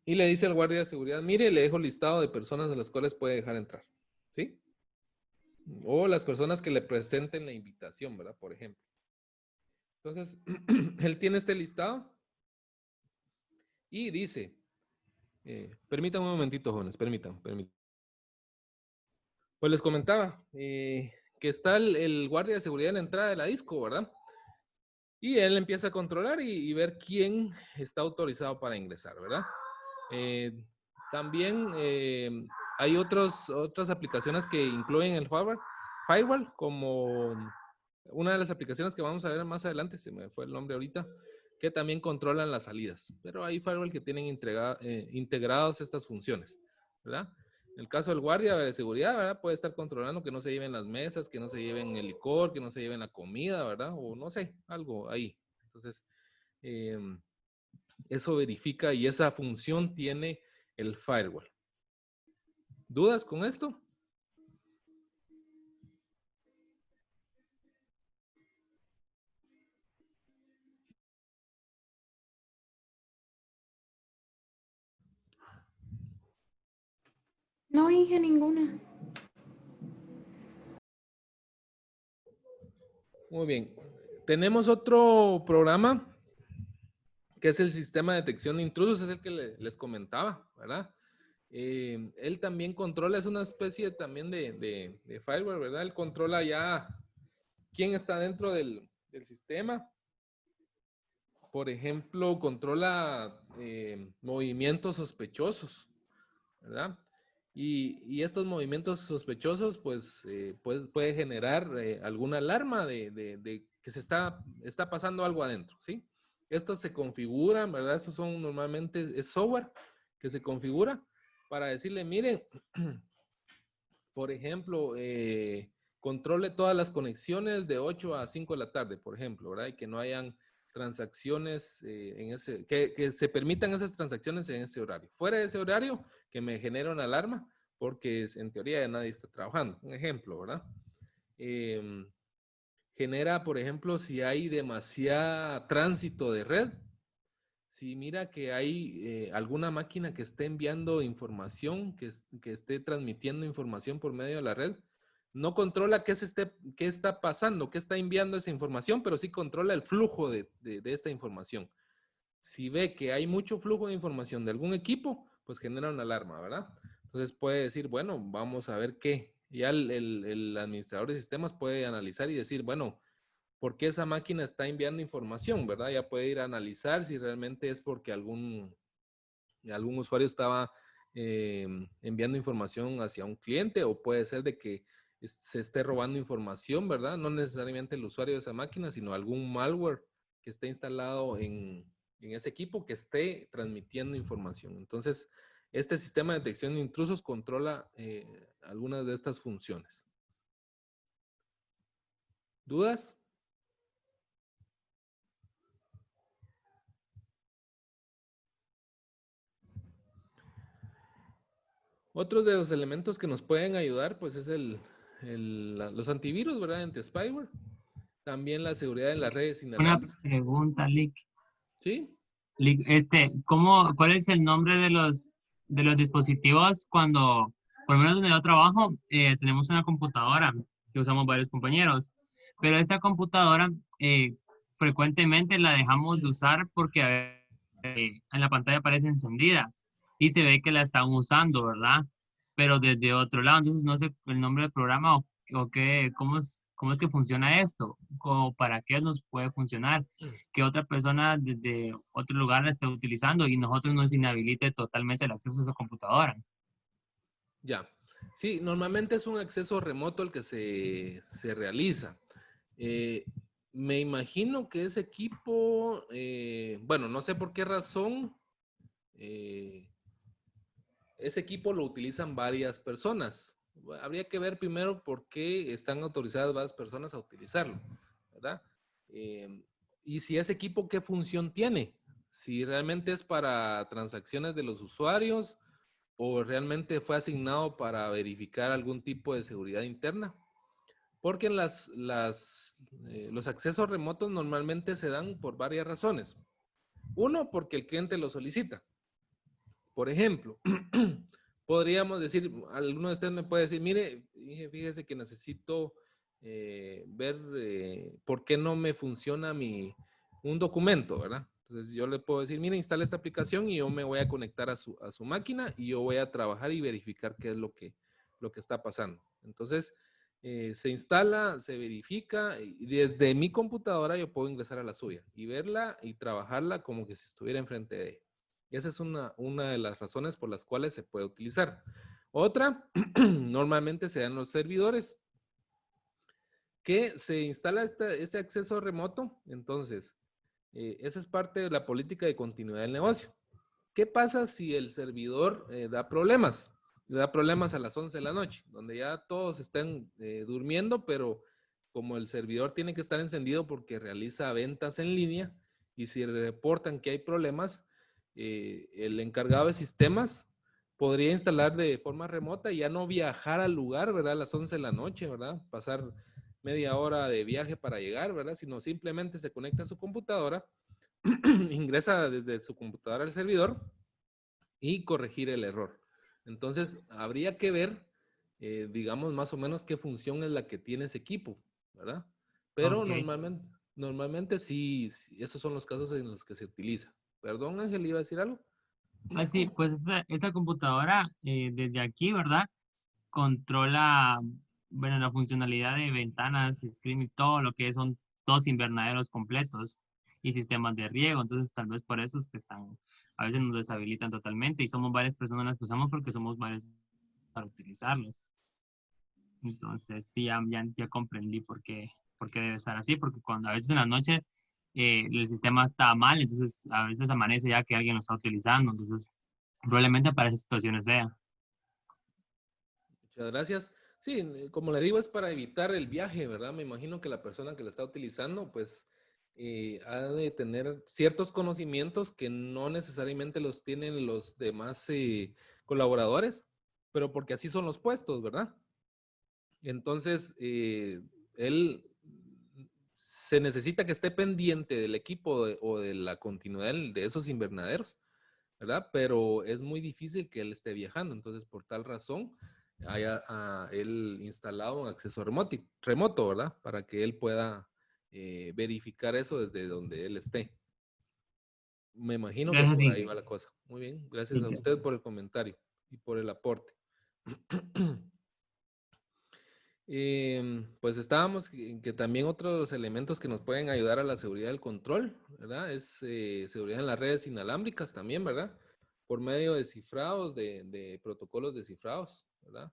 y le dice al guardia de seguridad, mire, le dejo listado de personas a las cuales puede dejar entrar, ¿sí? O las personas que le presenten la invitación, ¿verdad? Por ejemplo. Entonces, él tiene este listado y dice, permítanme un momentito, jóvenes, permítanme. Pues les comentaba que está el guardia de seguridad en la entrada de la disco, ¿verdad? Y él empieza a controlar y ver quién está autorizado para ingresar, ¿verdad? También hay otras aplicaciones que incluyen el firewall, como una de las aplicaciones que vamos a ver más adelante, se me fue el nombre ahorita, que también controlan las salidas. Pero hay firewall que tienen integrados estas funciones, ¿verdad? En el caso del guardia de seguridad, ¿verdad? Puede estar controlando que no se lleven las mesas, que no se lleven el licor, que no se lleven la comida, ¿verdad? O no sé, algo ahí. Entonces, eso verifica y esa función tiene el firewall. ¿Dudas con esto? No dije ninguna. Muy bien. Tenemos otro programa que es el sistema de detección de intrusos, es el que les comentaba, ¿verdad? Él también controla, es una especie también de firewall, ¿verdad? Él controla ya quién está dentro del sistema. Por ejemplo, controla movimientos sospechosos, ¿verdad? Y estos movimientos sospechosos, pues, puede generar alguna alarma de que se está pasando algo adentro, ¿sí? Estos se configuran, ¿verdad? Estos son normalmente, es software que se configura para decirle, miren, por ejemplo, controle todas las conexiones de 8 a 5 de la tarde, por ejemplo, ¿verdad? Y que no hayan transacciones que se permitan esas transacciones en ese horario. Fuera de ese horario, que me genere una alarma, porque en teoría ya nadie está trabajando. Un ejemplo, ¿verdad? Genera, por ejemplo, si hay demasiado tránsito de red, si mira que hay alguna máquina que esté enviando información, que esté transmitiendo información por medio de la red, no controla qué está pasando, qué está enviando esa información, pero sí controla el flujo de esta información. Si ve que hay mucho flujo de información de algún equipo, pues genera una alarma, ¿verdad? Entonces puede decir, bueno, vamos a ver qué. Ya el administrador de sistemas puede analizar y decir, bueno, ¿por qué esa máquina está enviando información, verdad? Ya puede ir a analizar si realmente es porque algún usuario estaba enviando información hacia un cliente, o puede ser de que se esté robando información, ¿verdad? No necesariamente el usuario de esa máquina, sino algún malware que esté instalado en ese equipo que esté transmitiendo información. Entonces, este sistema de detección de intrusos controla algunas de estas funciones. ¿Dudas? Otros de los elementos que nos pueden ayudar, pues es los antivirus, ¿verdad? Anti-spyware. También la seguridad en las redes Una inalámbricas. pregunta, Lick. ¿Sí? Lick, ¿cuál es el nombre de los dispositivos cuando, por lo menos donde yo trabajo, tenemos una computadora que usamos varios compañeros, pero esta computadora frecuentemente la dejamos de usar porque en la pantalla aparece encendida y se ve que la están usando, ¿verdad? Pero desde otro lado, entonces no sé el nombre del programa o qué, cómo es que funciona esto, como para qué nos puede funcionar, que otra persona desde otro lugar la esté utilizando y nosotros nos inhabilite totalmente el acceso a esa computadora. Ya. Sí, normalmente es un acceso remoto el que se realiza. Me imagino que ese equipo, bueno, no sé por qué razón, ese equipo lo utilizan varias personas. Habría que ver primero por qué están autorizadas varias personas a utilizarlo, ¿verdad? Y si ese equipo, ¿qué función tiene? Si realmente es para transacciones de los usuarios o realmente fue asignado para verificar algún tipo de seguridad interna. Porque los accesos remotos normalmente se dan por varias razones. Uno, porque el cliente lo solicita. Por ejemplo, podríamos decir, alguno de ustedes me puede decir, mire, fíjese que necesito ver por qué no me funciona un documento, ¿verdad? Entonces yo le puedo decir, mire, instala esta aplicación y yo me voy a conectar a su máquina y yo voy a trabajar y verificar qué es lo que está pasando. Entonces, se instala, se verifica y desde mi computadora yo puedo ingresar a la suya y verla y trabajarla como que si estuviera enfrente de ella. Y esa es una de las razones por las cuales se puede utilizar. Otra, normalmente se dan los servidores, que se instala este acceso remoto. Entonces, esa es parte de la política de continuidad del negocio. ¿Qué pasa si el servidor da problemas? Le da problemas a las 11 de la noche, donde ya todos estén durmiendo, pero como el servidor tiene que estar encendido porque realiza ventas en línea, y si reportan que hay problemas, el encargado de sistemas podría instalar de forma remota y ya no viajar al lugar, ¿verdad? A las 11 de la noche, ¿verdad? Pasar media hora de viaje para llegar, ¿verdad? Sino simplemente se conecta a su computadora, ingresa desde su computadora al servidor y corregir el error. Entonces, habría que ver, digamos, más o menos qué función es la que tiene ese equipo, ¿verdad? Pero Okay. normalmente sí, esos son los casos en los que se utiliza. Perdón, Ángel, ¿iba a decir algo? Sí, pues esa computadora desde aquí, ¿verdad? Controla, bueno, la funcionalidad de ventanas, screen, todo lo que son dos invernaderos completos y sistemas de riego. Entonces, tal vez por eso es que a veces nos deshabilitan totalmente y somos varias personas las que usamos porque somos varios para utilizarlos. Entonces, sí, ya comprendí por qué debe estar así, porque cuando a veces en la noche el sistema está mal, entonces a veces amanece ya que alguien lo está utilizando. Entonces, probablemente para esas situaciones sea. Muchas gracias. Sí, como le digo, es para evitar el viaje, ¿verdad? Me imagino que la persona que la está utilizando, pues ha de tener ciertos conocimientos que no necesariamente los tienen los demás colaboradores, pero porque así son los puestos, ¿verdad? Entonces, él se necesita que esté pendiente del equipo o de la continuidad de esos invernaderos, ¿verdad? Pero es muy difícil que él esté viajando. Entonces, por tal razón, haya él instalado un acceso remoto, ¿verdad? Para que él pueda verificar eso desde donde él esté. Me imagino que Gracias, por ahí Ingrid. va la cosa. Muy bien, gracias a Sí, usted por el comentario y por el aporte. Pues estábamos en que también otros elementos que nos pueden ayudar a la seguridad del control, ¿verdad? Es seguridad en las redes inalámbricas también, ¿verdad? Por medio de cifrados, de protocolos de cifrados, ¿verdad?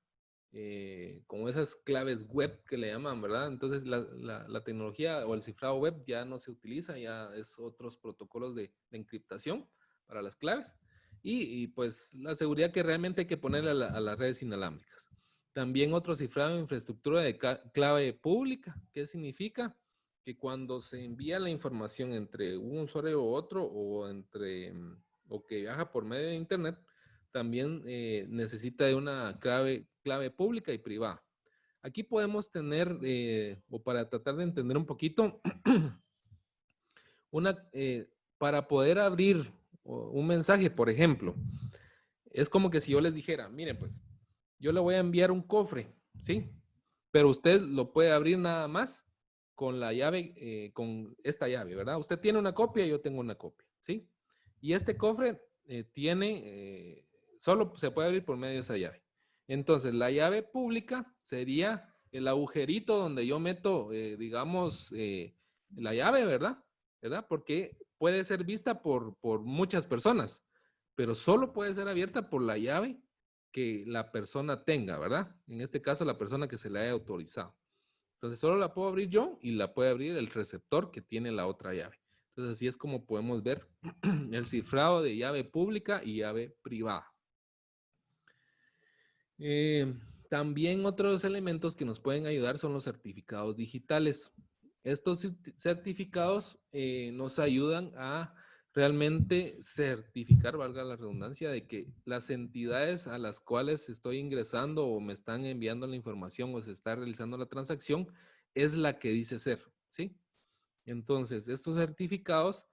Como esas claves web que le llaman, ¿verdad? Entonces la tecnología o el cifrado web ya no se utiliza, ya es otros protocolos de encriptación para las claves. Y pues la seguridad que realmente hay que ponerle a las redes inalámbricas. También otro cifrado de infraestructura de clave pública. ¿Qué significa? Que cuando se envía la información entre un usuario u otro o que viaja por medio de internet, también necesita de una clave pública y privada. Aquí podemos tener, o para tratar de entender un poquito, para poder abrir un mensaje, por ejemplo, es como que si yo les dijera, miren, pues, yo le voy a enviar un cofre, ¿sí? Pero usted lo puede abrir nada más con la llave, con esta llave, ¿verdad? Usted tiene una copia, yo tengo una copia, ¿sí? Y este cofre solo se puede abrir por medio de esa llave. Entonces, la llave pública sería el agujerito donde yo meto, digamos, la llave, ¿verdad? ¿Verdad? Porque puede ser vista por muchas personas, pero solo puede ser abierta por la llave que la persona tenga, ¿verdad? En este caso, la persona que se le haya autorizado. Entonces, solo la puedo abrir yo y la puede abrir el receptor que tiene la otra llave. Entonces, así es como podemos ver el cifrado de llave pública y llave privada. También otros elementos que nos pueden ayudar son los certificados digitales. Estos certificados nos ayudan a realmente certificar, valga la redundancia, de que las entidades a las cuales estoy ingresando o me están enviando la información o se está realizando la transacción es la que dice ser, ¿sí? Entonces, estos certificados,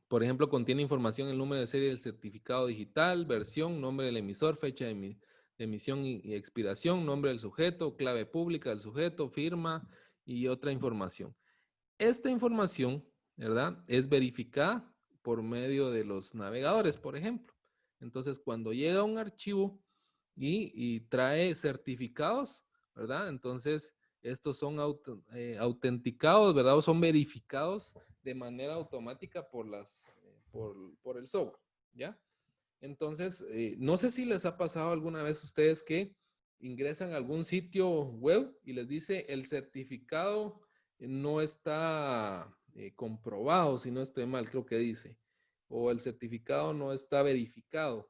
por ejemplo, contiene información, el número de serie del certificado digital, versión, nombre del emisor, fecha de emisión y expiración, nombre del sujeto, clave pública del sujeto, firma y otra información. Esta información, ¿verdad? Es verificada por medio de los navegadores, por ejemplo. Entonces, cuando llega un archivo y trae certificados, ¿verdad? Entonces, estos son autenticados, ¿verdad? O son verificados de manera automática por el software, ¿ya? Entonces, no sé si les ha pasado alguna vez a ustedes que ingresan a algún sitio web y les dice el certificado no está comprobado, si no estoy mal, creo que dice, o el certificado no está verificado.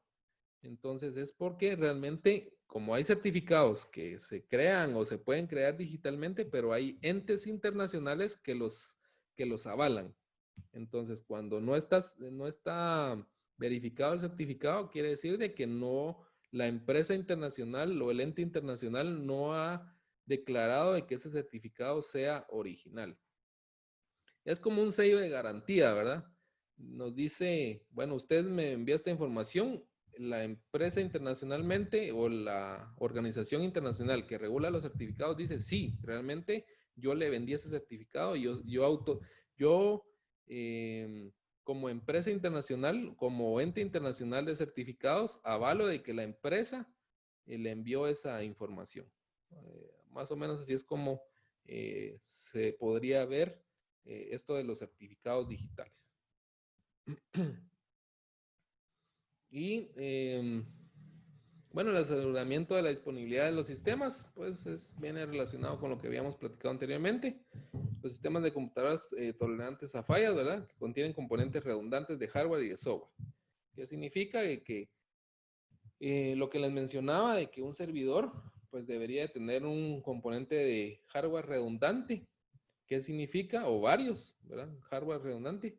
Entonces es porque realmente, como hay certificados que se crean o se pueden crear digitalmente, pero hay entes internacionales que los avalan. Entonces, cuando no está verificado el certificado, quiere decir de que la empresa internacional o el ente internacional no ha declarado de que ese certificado sea original. Es como un sello de garantía, ¿verdad? Nos dice, bueno, usted me envía esta información, la empresa internacionalmente o la organización internacional que regula los certificados dice, sí, realmente yo le vendí ese certificado y yo como empresa internacional, como ente internacional de certificados, avalo de que la empresa le envió esa información. Más o menos así es como se podría ver esto de los certificados digitales. Y bueno, el aseguramiento de la disponibilidad de los sistemas, pues viene relacionado con lo que habíamos platicado anteriormente. Los sistemas de computadoras tolerantes a fallas, ¿verdad? Que contienen componentes redundantes de hardware y de software. ¿Qué significa? Que lo que les mencionaba de que un servidor, pues debería de tener un componente de hardware redundante ¿Qué significa? O varios, ¿verdad? Hardware redundante.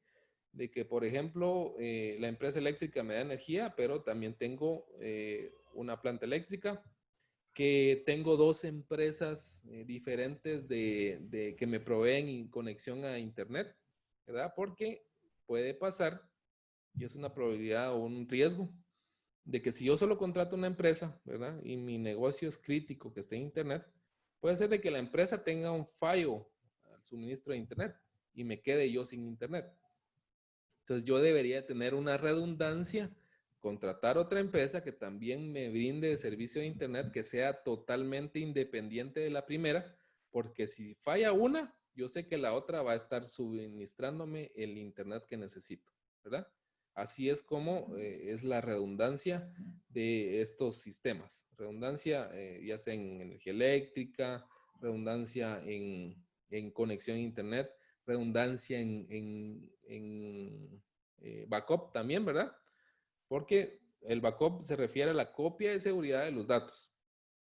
De que, por ejemplo, la empresa eléctrica me da energía, pero también tengo una planta eléctrica, que tengo dos empresas diferentes que me proveen conexión a internet, ¿verdad? Porque puede pasar, y es una probabilidad o un riesgo, de que si yo solo contrato una empresa, ¿verdad? Y mi negocio es crítico, que esté en internet, puede ser de que la empresa tenga un fallo al suministro de internet y me quede yo sin internet. Entonces yo debería tener una redundancia, contratar otra empresa que también me brinde servicio de internet que sea totalmente independiente de la primera, porque si falla una, yo sé que la otra va a estar suministrándome el internet que necesito, ¿verdad? Así es como es la redundancia de estos sistemas. Redundancia ya sea en energía eléctrica, redundancia en conexión a internet, redundancia en backup también, ¿verdad? Porque el backup se refiere a la copia de seguridad de los datos.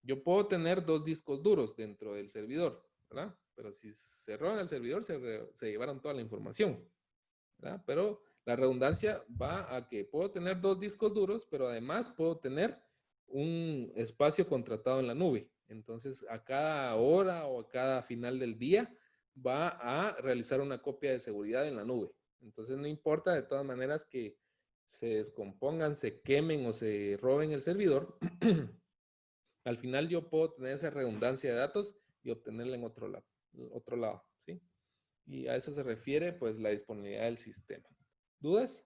Yo puedo tener dos discos duros dentro del servidor, ¿verdad? Pero si se roban el servidor, se llevaron toda la información, ¿verdad? Pero la redundancia va a que puedo tener dos discos duros, pero además puedo tener un espacio contratado en la nube. Entonces, a cada hora o a cada final del día va a realizar una copia de seguridad en la nube. Entonces, no importa de todas maneras que se descompongan, se quemen o se roben el servidor. Al final yo puedo tener esa redundancia de datos y obtenerla en otro lado, ¿sí? Y a eso se refiere, pues, la disponibilidad del sistema. ¿Dudas?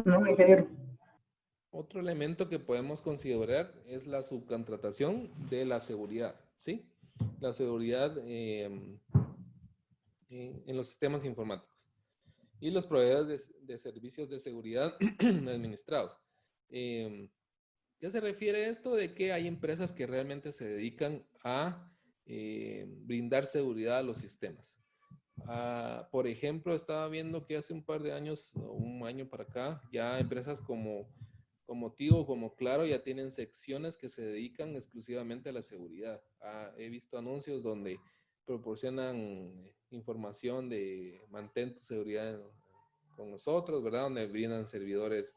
No, ingeniero. Otro elemento que podemos considerar es la subcontratación de la seguridad, ¿sí? La seguridad en los sistemas informáticos y los proveedores de servicios de seguridad administrados. ¿Qué se refiere a esto? De que hay empresas que realmente se dedican a brindar seguridad a los sistemas. Por ejemplo, estaba viendo que hace un par de años, o un año para acá, ya empresas como Tigo, como Claro, ya tienen secciones que se dedican exclusivamente a la seguridad. He visto anuncios donde proporcionan información de mantén tu seguridad con nosotros, ¿verdad? Donde brindan servidores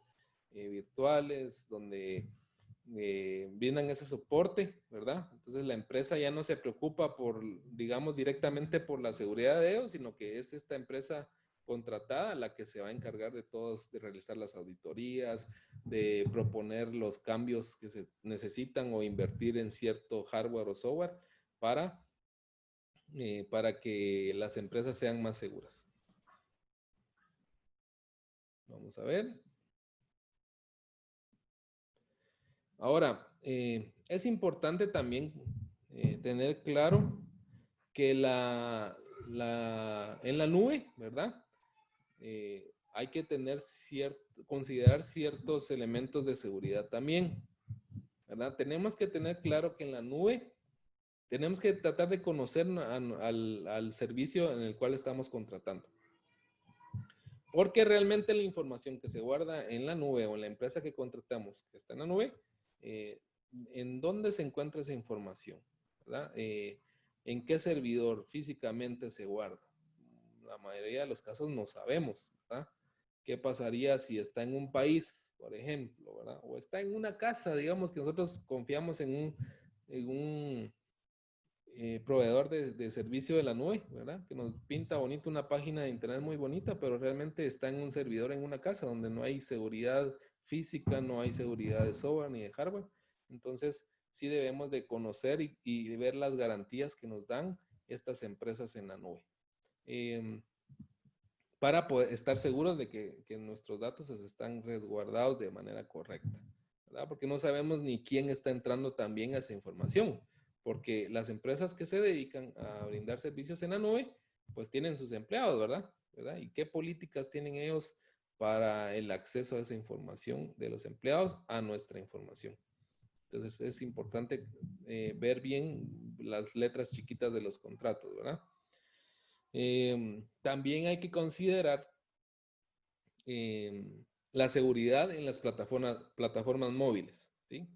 virtuales, donde brindan ese soporte, ¿verdad? Entonces la empresa ya no se preocupa por, digamos, directamente por la seguridad de ellos, sino que es esta empresa contratada la que se va a encargar de todos, de realizar las auditorías, de proponer los cambios que se necesitan o invertir en cierto hardware o software para que las empresas sean más seguras. Vamos a ver. Ahora, es importante también tener claro que en la nube, ¿verdad? Hay que considerar ciertos elementos de seguridad también, ¿verdad? Tenemos que tener claro que en la nube tenemos que tratar de conocer al servicio en el cual estamos contratando. Porque realmente la información que se guarda en la nube o en la empresa que contratamos que está en la nube, ¿en dónde se encuentra esa información? ¿Verdad? ¿En qué servidor físicamente se guarda? La mayoría de los casos no sabemos, ¿verdad? ¿Qué pasaría si está en un país, por ejemplo, ¿verdad? O está en una casa, digamos que nosotros confiamos en un proveedor de servicio de la nube, ¿verdad? Que nos pinta bonito una página de internet muy bonita, pero realmente está en un servidor en una casa donde no hay seguridad física, no hay seguridad de software ni de hardware. Entonces, sí debemos de conocer y ver las garantías que nos dan estas empresas en la nube. Para poder estar seguros de que nuestros datos están resguardados de manera correcta, ¿verdad? Porque no sabemos ni quién está entrando también a esa información. Porque las empresas que se dedican a brindar servicios en la nube, pues tienen sus empleados, ¿verdad? ¿Y qué políticas tienen ellos para el acceso a esa información de los empleados a nuestra información? Entonces es importante ver bien las letras chiquitas de los contratos, ¿verdad? También hay que considerar la seguridad en las plataformas móviles, ¿sí?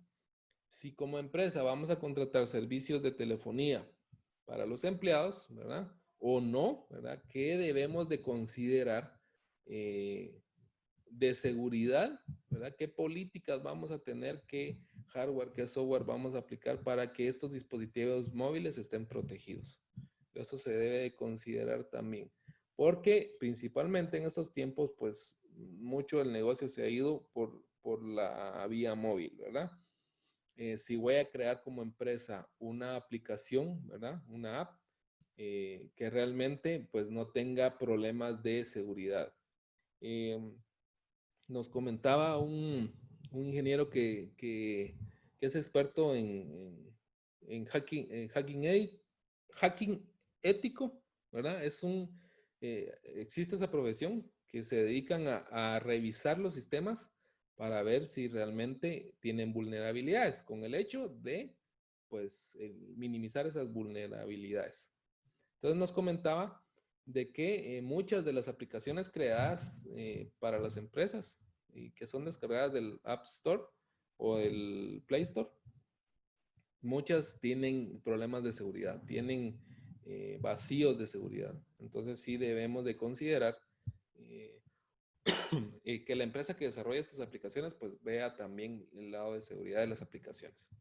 Si como empresa vamos a contratar servicios de telefonía para los empleados, ¿verdad? O no, ¿verdad? ¿Qué debemos de considerar de seguridad, ¿verdad? ¿Qué políticas vamos a tener? ¿Qué hardware, qué software vamos a aplicar para que estos dispositivos móviles estén protegidos? Eso se debe de considerar también. Porque principalmente en estos tiempos, pues, mucho del negocio se ha ido por la vía móvil, ¿verdad? Si voy a crear como empresa una aplicación, ¿verdad? Una app que realmente, pues, no tenga problemas de seguridad. Nos comentaba un ingeniero que es experto en hacking ético, ¿verdad? Existe esa profesión que se dedican a revisar los sistemas para ver si realmente tienen vulnerabilidades, con el hecho de, pues, minimizar esas vulnerabilidades. Entonces nos comentaba de que muchas de las aplicaciones creadas para las empresas y que son descargadas del App Store o del Play Store, muchas tienen problemas de seguridad, tienen vacíos de seguridad. Entonces sí debemos de considerar que la empresa que desarrolla estas aplicaciones pues vea también el lado de seguridad de las aplicaciones.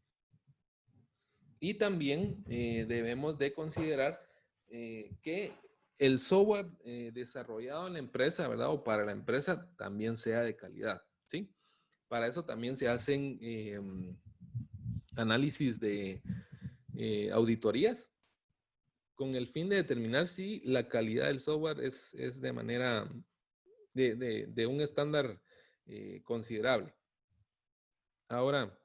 Y también debemos de considerar que el software desarrollado en la empresa, ¿verdad? O para la empresa también sea de calidad, ¿sí? Para eso también se hacen análisis de auditorías con el fin de determinar si la calidad del software es de manera, de un estándar considerable. Ahora,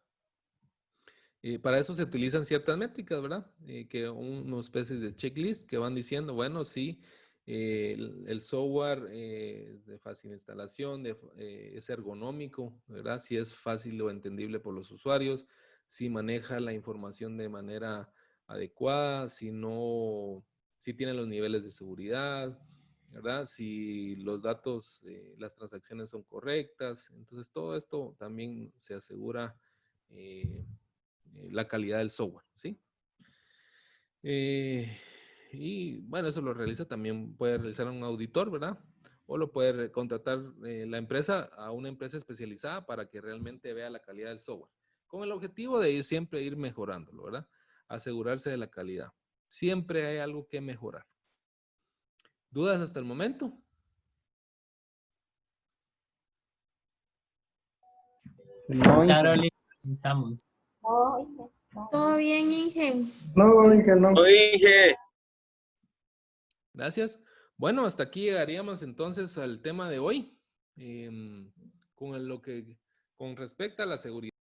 para eso se utilizan ciertas métricas, ¿verdad? Que unos especies de checklist que van diciendo, bueno, sí, el software de fácil instalación, es ergonómico, ¿verdad? Si es fácil o entendible por los usuarios, si maneja la información de manera adecuada, si tiene los niveles de seguridad, ¿verdad? Si los datos, las transacciones son correctas. Entonces, todo esto también se asegura la calidad del software, ¿sí? Y bueno, eso lo realiza también, puede realizar un auditor, ¿verdad? O lo puede contratar la empresa a una empresa especializada para que realmente vea la calidad del software, con el objetivo de siempre ir mejorándolo, ¿verdad? Asegurarse de la calidad. Siempre hay algo que mejorar. ¿Dudas hasta el momento? No, Claro, Inge. estamos. Todo bien, Inge. No, Inge, no. Gracias. Bueno, hasta aquí llegaríamos entonces al tema de hoy, con respecto a la seguridad.